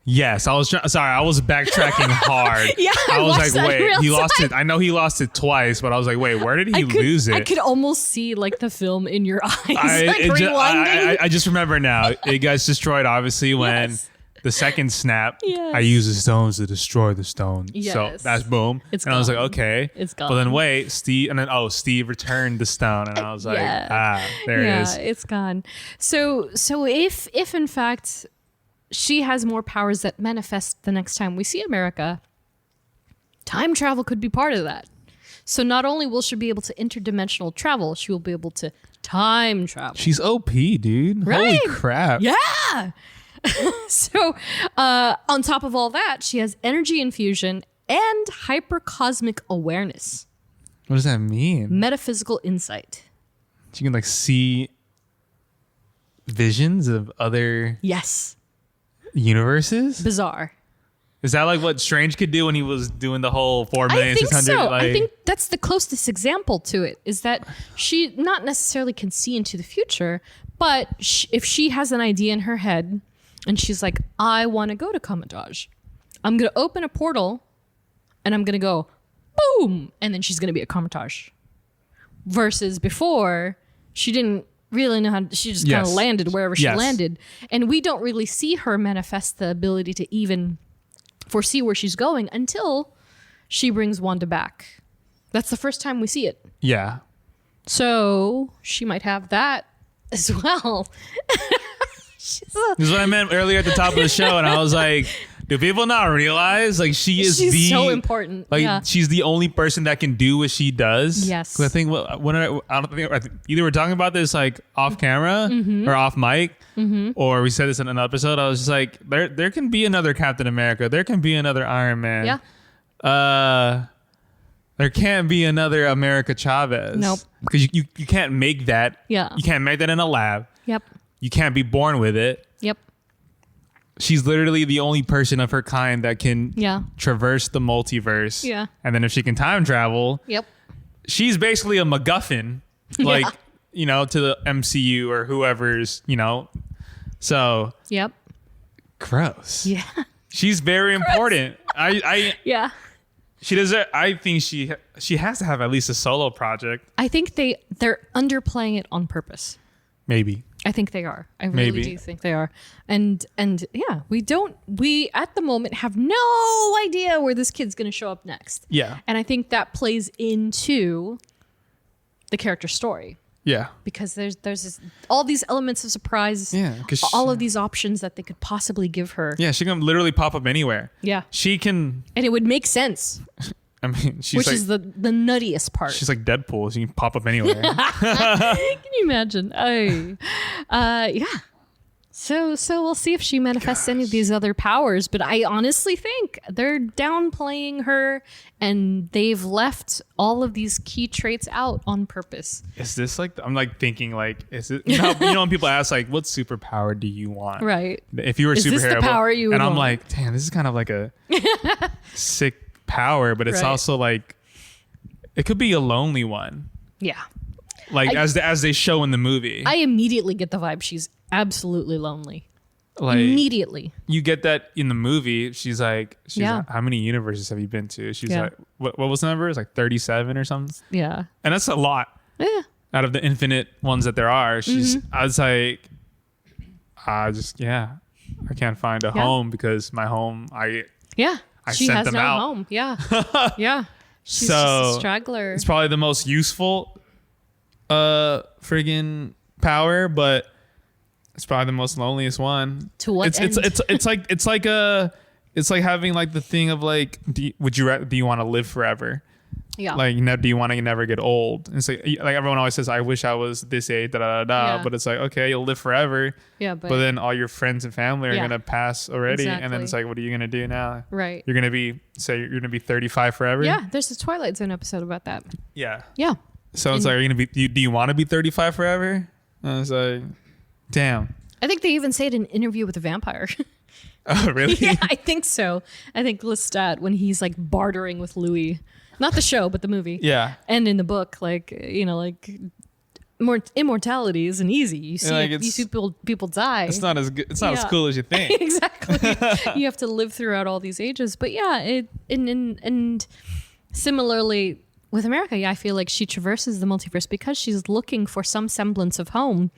Yes, I was sorry. I was backtracking hard. Yeah, I was watched like, that wait, real he lost time. it. I know he lost it twice, but I was like, wait, where did he lose it? I could almost see like the film in your eyes, I just remember now. It gets destroyed, obviously, when Yes. the second snap. Yes. I use the stones to destroy the stone. So Yes. that's boom. It's and I was like, gone. okay. It's But then gone. wait, Steve, and then Steve returned the stone, and I was like, Yeah. there it is. It's gone. So if in fact she has more powers that manifest the next time we see America, time travel could be part of that. So not only will she be able to interdimensional travel, she will be able to time travel. She's OP, dude. Holy Right? crap. Yeah. So on top of all that, she has energy infusion and hypercosmic awareness, What does that mean? metaphysical insight. You can like see visions of other Yes. universes? Bizarre. Is that like what Strange could do when he was doing the whole 4 I million think 600? so. Like, I think that's the closest example to it, is that she not necessarily can see into the future, but if she has an idea in her head and she's like, I want to go to Comatage, I'm going to open a portal and I'm going to go boom, and then she's going to be at Comatage. Versus before, she didn't really know how she just kind of Yes. landed wherever she Yes. landed. And we don't really see her manifest the ability to even foresee where she's going until she brings Wanda back. That's the first time we see it. yeah. So she might have that as well. This is what I meant earlier at the top of the show, and I was like, do people not realize like she's so important. Like Yeah. she's the only person that can do what she does. Yes. 'Cause I think I think either we're talking about this like off camera Mm-hmm. or off mic, or we said this in an episode. I was just like, there can be another Captain America. There can be another Iron Man. Yeah. There can't be another America Chavez. Nope. Because you can't make that. Yeah. You can't make that in a lab. Yep. You can't be born with it. Yep. She's literally the only person of her kind that can Yeah. traverse the multiverse. Yeah. And then if she can time travel, Yep. she's basically a MacGuffin, like, to the MCU or whoever's, So Yep. gross. Yeah. She's very important. Yeah. She does. I think she has to have at least a solo project. I think they're underplaying it on purpose. Maybe. I think they are. I really Maybe. do think they are. And yeah, we at the moment have no idea where this kid's going to show up next. Yeah. And I think that plays into the character story, Yeah. because there's all these elements of surprise. Yeah, 'cause all of these options that they could possibly give her. Yeah. She can literally pop up anywhere. Yeah. She can. And it would make sense. I mean, she's which like, is the nuttiest part. she's like Deadpool. She can pop up anywhere. Can you imagine? Yeah. So we'll see if she manifests any of these other powers. But I honestly think they're downplaying her, and they've left all of these key traits out on purpose. Is this like, I'm like thinking like, is it, you know when people ask like, what superpower do you want? Right. If you were a Is this the superhero. power you would and I'm want? like, damn, this is kind of like a sick power, but it's Right. also like, it could be a lonely one. Yeah. Like as they show in the movie. I immediately get the vibe she's absolutely lonely. Like Immediately. you get that in the movie. She's like, Yeah. how many universes have you been to? She's Yeah. like, what was the number? It's like 37 or something. Yeah. And that's a lot Yeah. out of the infinite ones that there are. I was like, I can't find a Yeah. home because my home, Yeah. I she sent has them no out. home. Yeah. Yeah. She's So, just a straggler. it's probably the most useful friggin' power, but it's probably the most loneliest one. To what it's end? it's like having like the thing of like, do you want to live forever? Yeah. Like, do you want to never get old? And it's like everyone always says, I wish I was this age, da da da da. Yeah. But it's like, okay, you'll live forever, yeah, but then all your friends and family are Yeah. gonna pass already, and then Exactly. it's like, what are you gonna do now? right. You're gonna be 35 forever. Yeah. There's a Twilight Zone episode about that. Yeah. Yeah. So it's like, are you gonna be? Do you want to be 35 forever? And I was like, damn. I think they even say it in Interview with a Vampire. Oh, really? Yeah, I think so. I think Lestat, when he's like bartering with Louis, not the show, but the movie. Yeah. And in the book, like, like more immortality isn't easy. You see, like, you it's- see people die. It's not as good. It's not as Yeah. cool as you think. Exactly. You have to live throughout all these ages. But yeah, and similarly with America, yeah, I feel like she traverses the multiverse because she's looking for some semblance of home.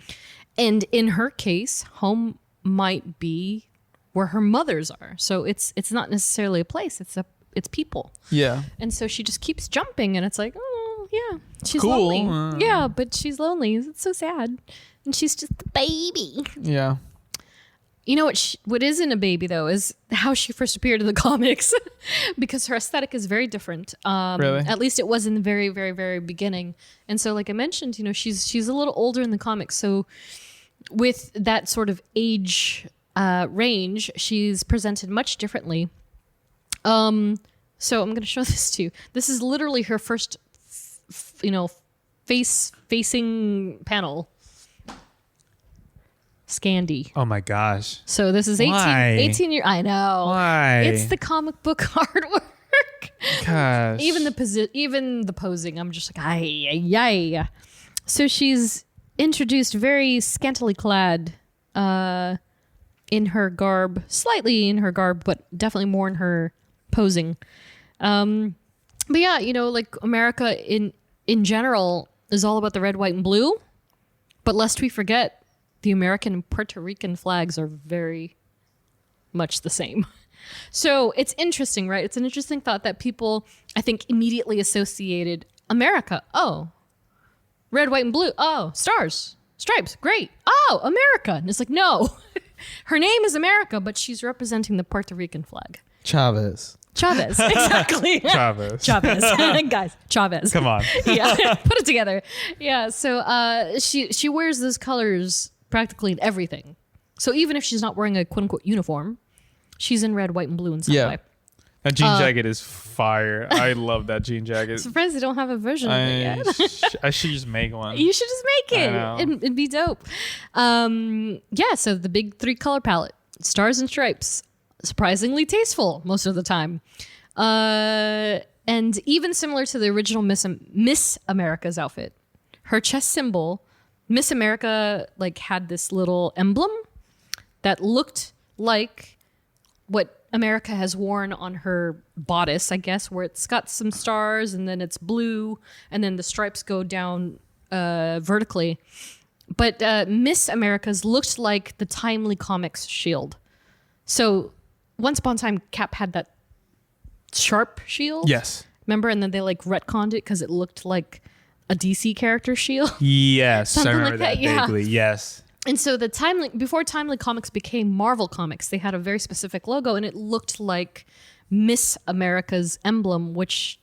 And in her case, home might be where her mothers are. So it's not necessarily a place, it's people. Yeah. And so she just keeps jumping, and it's like, oh yeah, she's Cool. lonely. Yeah, but she's lonely. It's so sad. And she's just a baby. Yeah. You know what isn't a baby though is how she first appeared in the comics, because her aesthetic is very different. Really? At least it was in the very, very, very beginning. And so, like I mentioned, she's a little older in the comics. So with that sort of age range, she's presented much differently. So I'm going to show this to you. This is literally her first, face-facing panel. Scandi. Oh my gosh. So this is 18 years. I know. Why? It's the comic book artwork. Gosh. Even the posing, I'm just like, ay. So she's introduced very scantily clad in her garb, slightly in her garb, but definitely more in her posing. But yeah, like America in general is all about the red, white, and blue. But lest we forget, the American and Puerto Rican flags are very much the same. So it's interesting, right? It's an interesting thought that people, I think, immediately associated America. Oh, red, white, and blue. Oh, stars, stripes. Great. Oh, America. And it's like, no, her name is America, but she's representing the Puerto Rican flag. Chavez. Chavez. Exactly. Chavez. Chavez. Guys, Chavez. Come on. Yeah. Put it together. Yeah. So she wears those colors practically in everything. So even if she's not wearing a quote unquote uniform, she's in red, white, and blue in some way. That jean jacket is fire. I love that jean jacket. Surprised they don't have a version of it yet. I should just make one. You should just make it. I know. It'd be dope. Yeah, so the big 3 color palette, stars and stripes, surprisingly tasteful most of the time. And even similar to the original Miss America's outfit, her chest symbol, Miss America had this little emblem that looked like what America has worn on her bodice, I guess, where it's got some stars and then it's blue and then the stripes go down vertically. But Miss America's looked like the Timely Comics shield. So once upon a time, Cap had that sharp shield. Yes. Remember? And then they retconned it because it looked like a DC character shield. Yes. Something I remember like that that, yeah. vaguely. Yes. And so before Timely Comics became Marvel Comics, they had a very specific logo and it looked like Miss America's emblem, which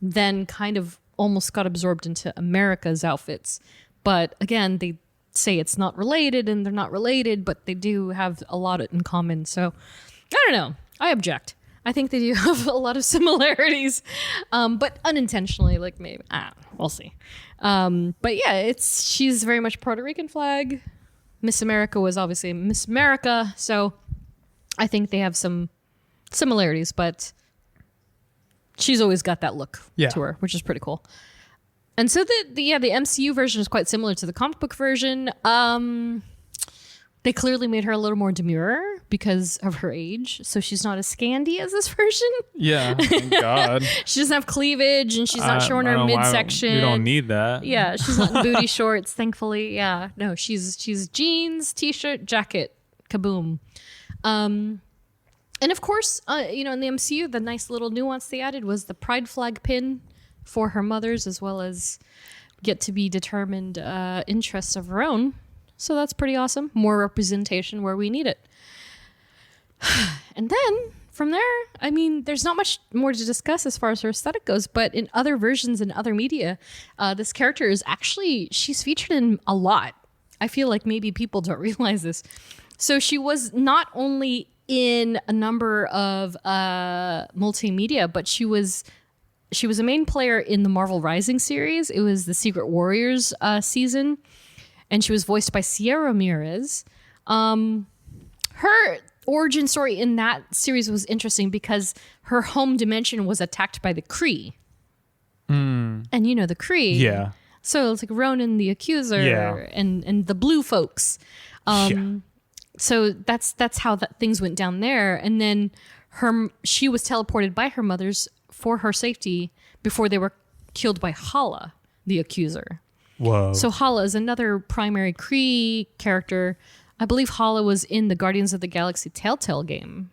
then kind of almost got absorbed into America's outfits. But again, they say it's not related and they're not related, but they do have a lot in common. So I don't know. I object. I think they do have a lot of similarities, but unintentionally, like maybe, we'll see. But yeah, she's very much Puerto Rican flag. Miss America was obviously Miss America. So I think they have some similarities, but she's always got that look to her, which is pretty cool. And so the MCU version is quite similar to the comic book version. They clearly made her a little more demure because of her age, so she's not as scandy as this version. Yeah, thank God. She doesn't have cleavage, and she's not showing her midsection. You don't need that. Yeah, she's not in booty shorts, thankfully. Yeah, no, she's jeans, t-shirt, jacket, kaboom. And of course, in the MCU, the nice little nuance they added was the pride flag pin for her mother's, as well as get to be determined interests of her own. So that's pretty awesome. More representation where we need it. And then from there, I mean, there's not much more to discuss as far as her aesthetic goes, but in other versions and other media, this character is actually, she's featured in a lot. I feel like maybe people don't realize this. So she was not only in a number of multimedia, but she was a main player in the Marvel Rising series. It was the Secret Warriors season. And she was voiced by Sierra Ramirez. Her origin story in that series was interesting because her home dimension was attacked by the Kree. And the Kree. Yeah. So it's like Ronan the Accuser and the blue folks. So that's how things went down there. And then she was teleported by her mothers for her safety before they were killed by Hala, the Accuser. Whoa. So Hala is another primary Kree character. I believe Hala was in the Guardians of the Galaxy Telltale game.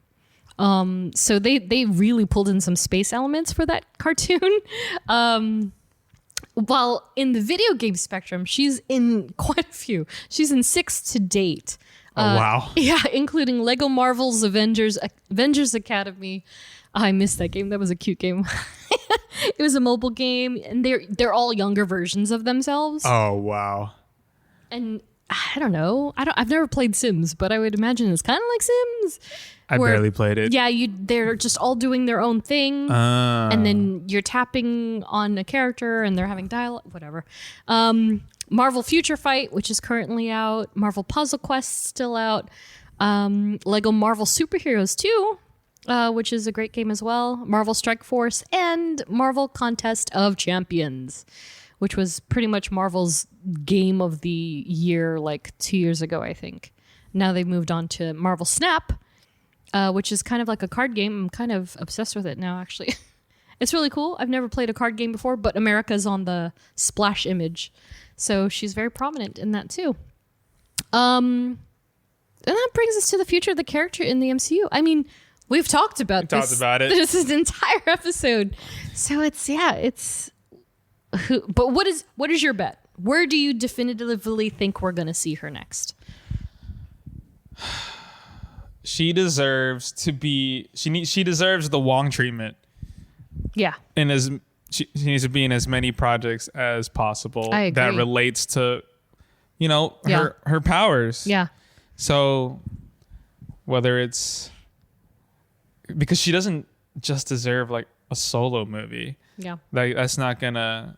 So they really pulled in some space elements for that cartoon. While in the video game spectrum, she's in quite a few. She's in 6 to date. Wow. Yeah, including Lego Marvel's Avengers Academy. I missed that game. That was a cute game. It was a mobile game, and they're all younger versions of themselves. Oh, wow. And I don't know. I've never played Sims, but I would imagine it's kind of like Sims. I barely played it. Yeah, they're just all doing their own thing, and then you're tapping on a character, and they're having dialogue, whatever. Marvel Future Fight, which is currently out. Marvel Puzzle Quest still out. Lego Marvel Superheroes 2. Which is a great game as well. Marvel Strike Force and Marvel Contest of Champions, which was pretty much Marvel's game of the year like 2 years ago, I think. Now they've moved on to Marvel Snap, which is kind of like a card game. I'm kind of obsessed with it now, actually. It's really cool. I've never played a card game before, but America's on the splash image. So she's very prominent in that too. And that brings us to the future of the character in the MCU. I mean, we've talked about this. Talked about it. This is an entire episode. So but what is your bet? Where do you definitively think we're going to see her next? She deserves to be. She deserves the Wong treatment. Yeah. And she needs to be in as many projects as possible I agree. that relates to, her powers. Yeah. So whether it's because she doesn't just deserve like a solo movie. Yeah. Like that's not gonna,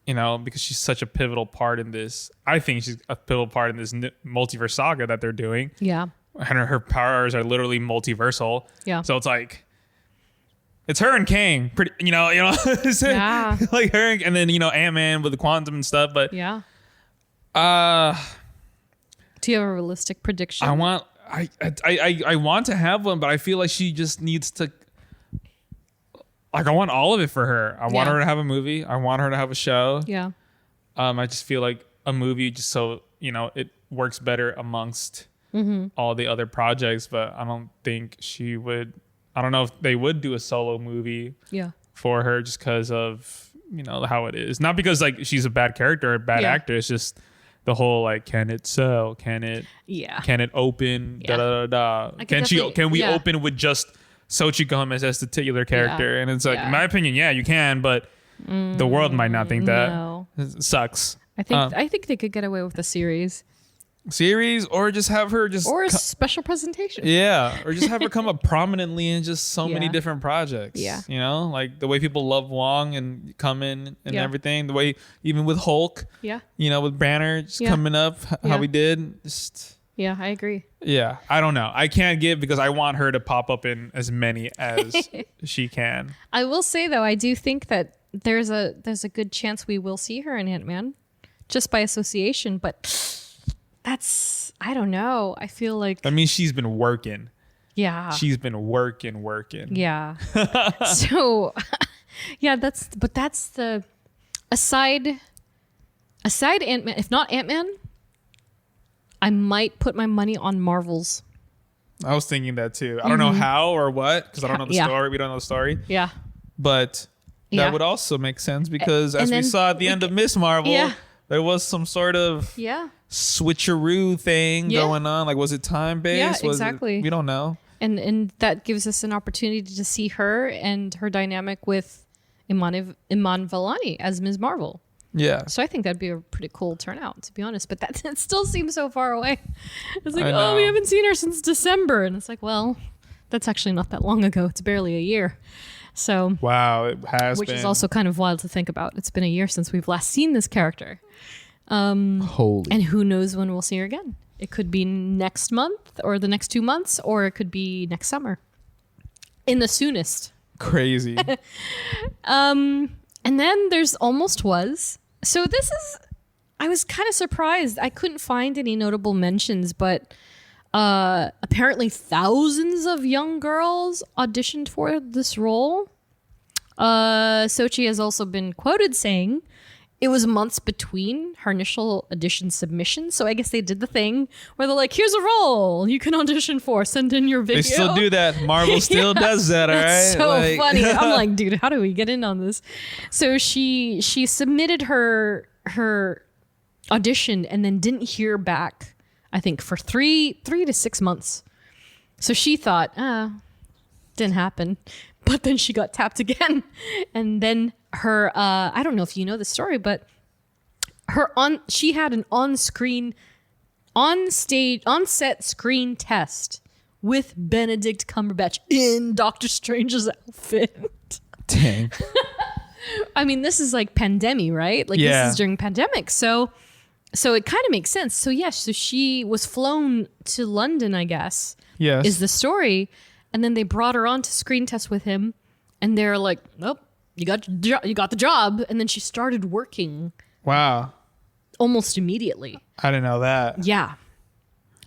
because she's such a pivotal part in this. I think she's a pivotal part in this multiverse saga that they're doing. Yeah. And her powers are literally multiversal. Yeah. So it's like, it's her and Kang, pretty, Yeah. like her, and then Ant-Man with the quantum and stuff. But Yeah. Do you have a realistic prediction? I want to have one, but I feel like she just needs to. Like I want all of it for her. I want her to have a movie. I want her to have a show. Yeah. I just feel like a movie just so it works better amongst all the other projects. But I don't think she would. I don't know if they would do a solo movie. Yeah. For her just because of how it is. Not because like she's a bad character or a bad actor. It's just the whole like, can it sell? Can it open? Yeah. Da da da da. Can we open with just Xochitl Gomez as the titular character. And it's like, Yeah. in my opinion, yeah, you can, but the world might not think that. No. It sucks. I think they could get away with a series Series, or just have her just or a special presentation. yeah, or just have her come up prominently in just so many Yeah. different projects. Yeah. You know, like the way people love Wong and come in and Yeah. everything. The way even with Hulk, Yeah. you know, with Banner just Yeah. coming up, Yeah. how we did. Just Yeah, I agree. yeah, I don't know. I can't give because I want her to pop up in as many as she can. I will say though, I do think that there's a good chance we will see her in Ant-Man, just by association. But that's I don't know. I feel like I mean, she's been working. yeah, She's been working. yeah. So yeah, that's the aside Ant-Man. If not Ant-Man, I might put my money on Marvels. I was thinking that too. I don't know how or what because I don't know the Yeah. story. We don't know the story, Yeah, but Yeah. that would also make sense because And as we then saw at the end of Miss Marvel, Yeah. there was some sort of yeah. switcheroo thing Yeah. going on. Like, was it time based? Yeah, exactly. We don't know. And that gives us an opportunity to see her and her dynamic with Iman Vellani as Ms. Marvel. Yeah. So I think that'd be a pretty cool turnout, to be honest. But that still seems so far away. It's like, I oh, we know. haven't seen her since December. And it's like, well, that's actually not that long ago. It's barely a year. So, Wow, it has which been. is also kind of wild to think about. It's been a year since we've last seen this character. holy. And who knows when we'll see her again. It could be next month or the next 2 months, or it could be next summer. In the soonest. Crazy. And then there's Almost Was. So this is, I was kind of surprised. I couldn't find any notable mentions, but apparently thousands of young girls auditioned for this role. Sochi has also been quoted saying it was months between her initial audition submission. So I guess they did the thing where they're like, here's a role you can audition for. Send in your video. They still do that. Marvel still does that, all right? That's so Like- funny. I'm like, dude, how do we get in on this? So she submitted her audition and then didn't hear back, I think, for 3 to 6 months. So she thought, didn't happen. But then she got tapped again. And then her, I don't know if you know the story, but she had an on-set screen test with Benedict Cumberbatch in Doctor Strange's outfit. Dang. I mean, this is like pandemic, right? Like Yeah. this is during pandemic. So it kind of makes sense. So yes, so she was flown to London, I guess. Yes. Is the story. And then they brought her on to screen test with him. And they're like, nope, you got the job. And then she started working Wow. almost immediately. I didn't know that. Yeah.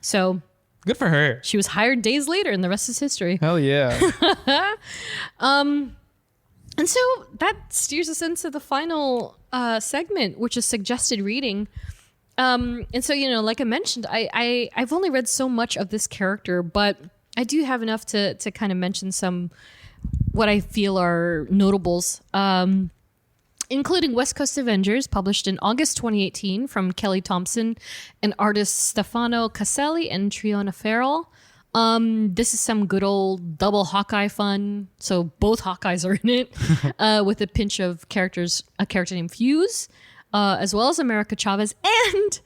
So Good for her. she was hired days later and the rest is history. Hell yeah. And so that steers us into the final segment, which is suggested reading. And so, like I mentioned, I've only read so much of this character, but I do have enough to kind of mention some what I feel are notables, including West Coast Avengers, published in August 2018 from Kelly Thompson and artists Stefano Caselli and Triona Farrell. This is some good old double Hawkeye fun. So both Hawkeyes are in it, with a pinch of a character named Fuse, as well as America Chavez and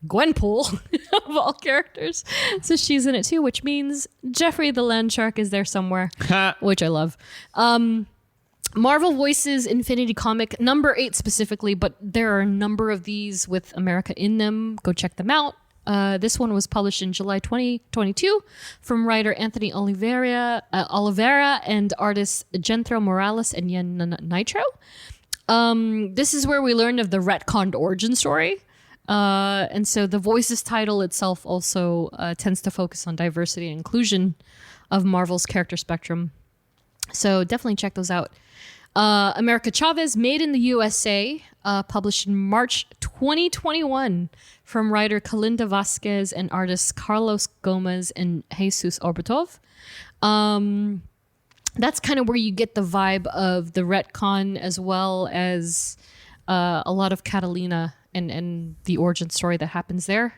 Gwenpool of all characters. So she's in it too, which means Geoffrey the Land Shark is there somewhere, which I love. Marvel voices Infinity Comic number 8 specifically, but there are a number of these with America in them. Go check them out. This one was published in July 2022 from writer Anthony Oliveira and artists Genthro Morales and Yen Nitro. This is where we learned of the retconned origin story. And so the Voices title itself also tends to focus on diversity and inclusion of Marvel's character spectrum. So definitely check those out. America Chavez, Made in the USA, published in March 2021 from writer Kalinda Vasquez and artists Carlos Gomez and Jesus Orbitov. That's kind of where you get the vibe of the retcon, as well as a lot of Catalina and the origin story that happens there.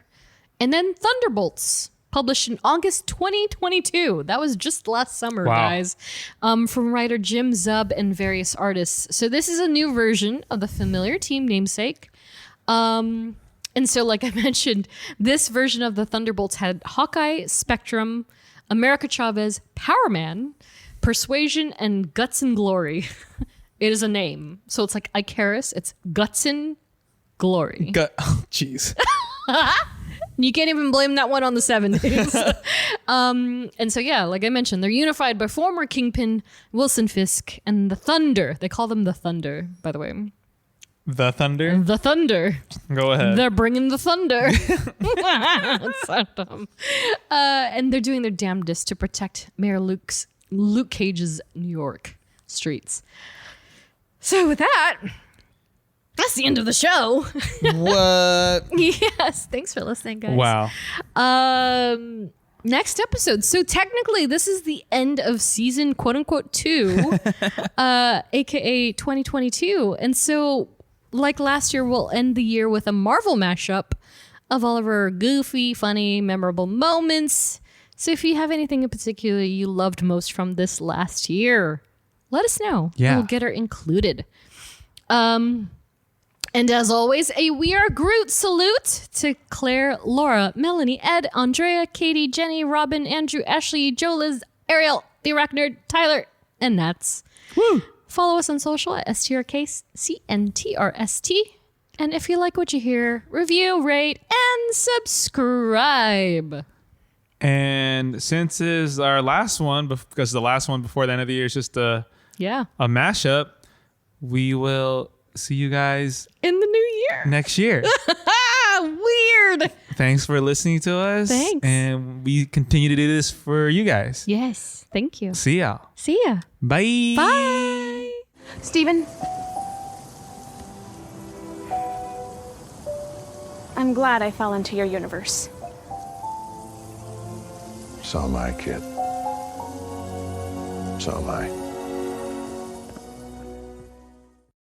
And then Thunderbolts, published in August 2022. That was just last summer, Wow. guys. From writer Jim Zub and various artists. So this is a new version of the familiar team namesake. And so, like I mentioned, this version of the Thunderbolts had Hawkeye, Spectrum, America Chavez, Power Man, Persuasion, and Guts and Glory. It is a name. So it's like Icarus. It's Guts and Glory. Oh, jeez. You can't even blame that one on the 70s. And so, yeah, like I mentioned, they're unified by former Kingpin Wilson Fisk and the Thunder. They call them the Thunder, by the way. The Thunder? The Thunder. Go ahead. They're bringing the thunder. It's so dumb. And they're doing their damnedest to protect Mayor Luke Cage's New York streets. So with that, that's the end of the show. What? Yes. Thanks for listening, guys. Wow. Next episode. So technically, this is the end of season quote unquote 2, aka 2022. And so, like last year, we'll end the year with a Marvel mashup of all of our goofy, funny, memorable moments. So if you have anything in particular you loved most from this last year, let us know. Yeah. We'll get her included. And as always, a We Are Groot salute to Claire, Laura, Melanie, Ed, Andrea, Katie, Jenny, Robin, Andrew, Ashley, Joe, Liz, Ariel, the Arachnerd, Tyler, and Nats. Woo! Follow us on social at STRKCNTRST. And if you like what you hear, review, rate, and subscribe. And since this is our last one, because the last one before the end of the year is just a mashup, we will see you guys in the new year. next year. Weird. Thanks for listening to us. Thanks. And we continue to do this for you guys. Yes. Thank you. See y'all. See ya. Bye. Bye. Steven? I'm glad I fell into your universe. So am I, kid. So am I.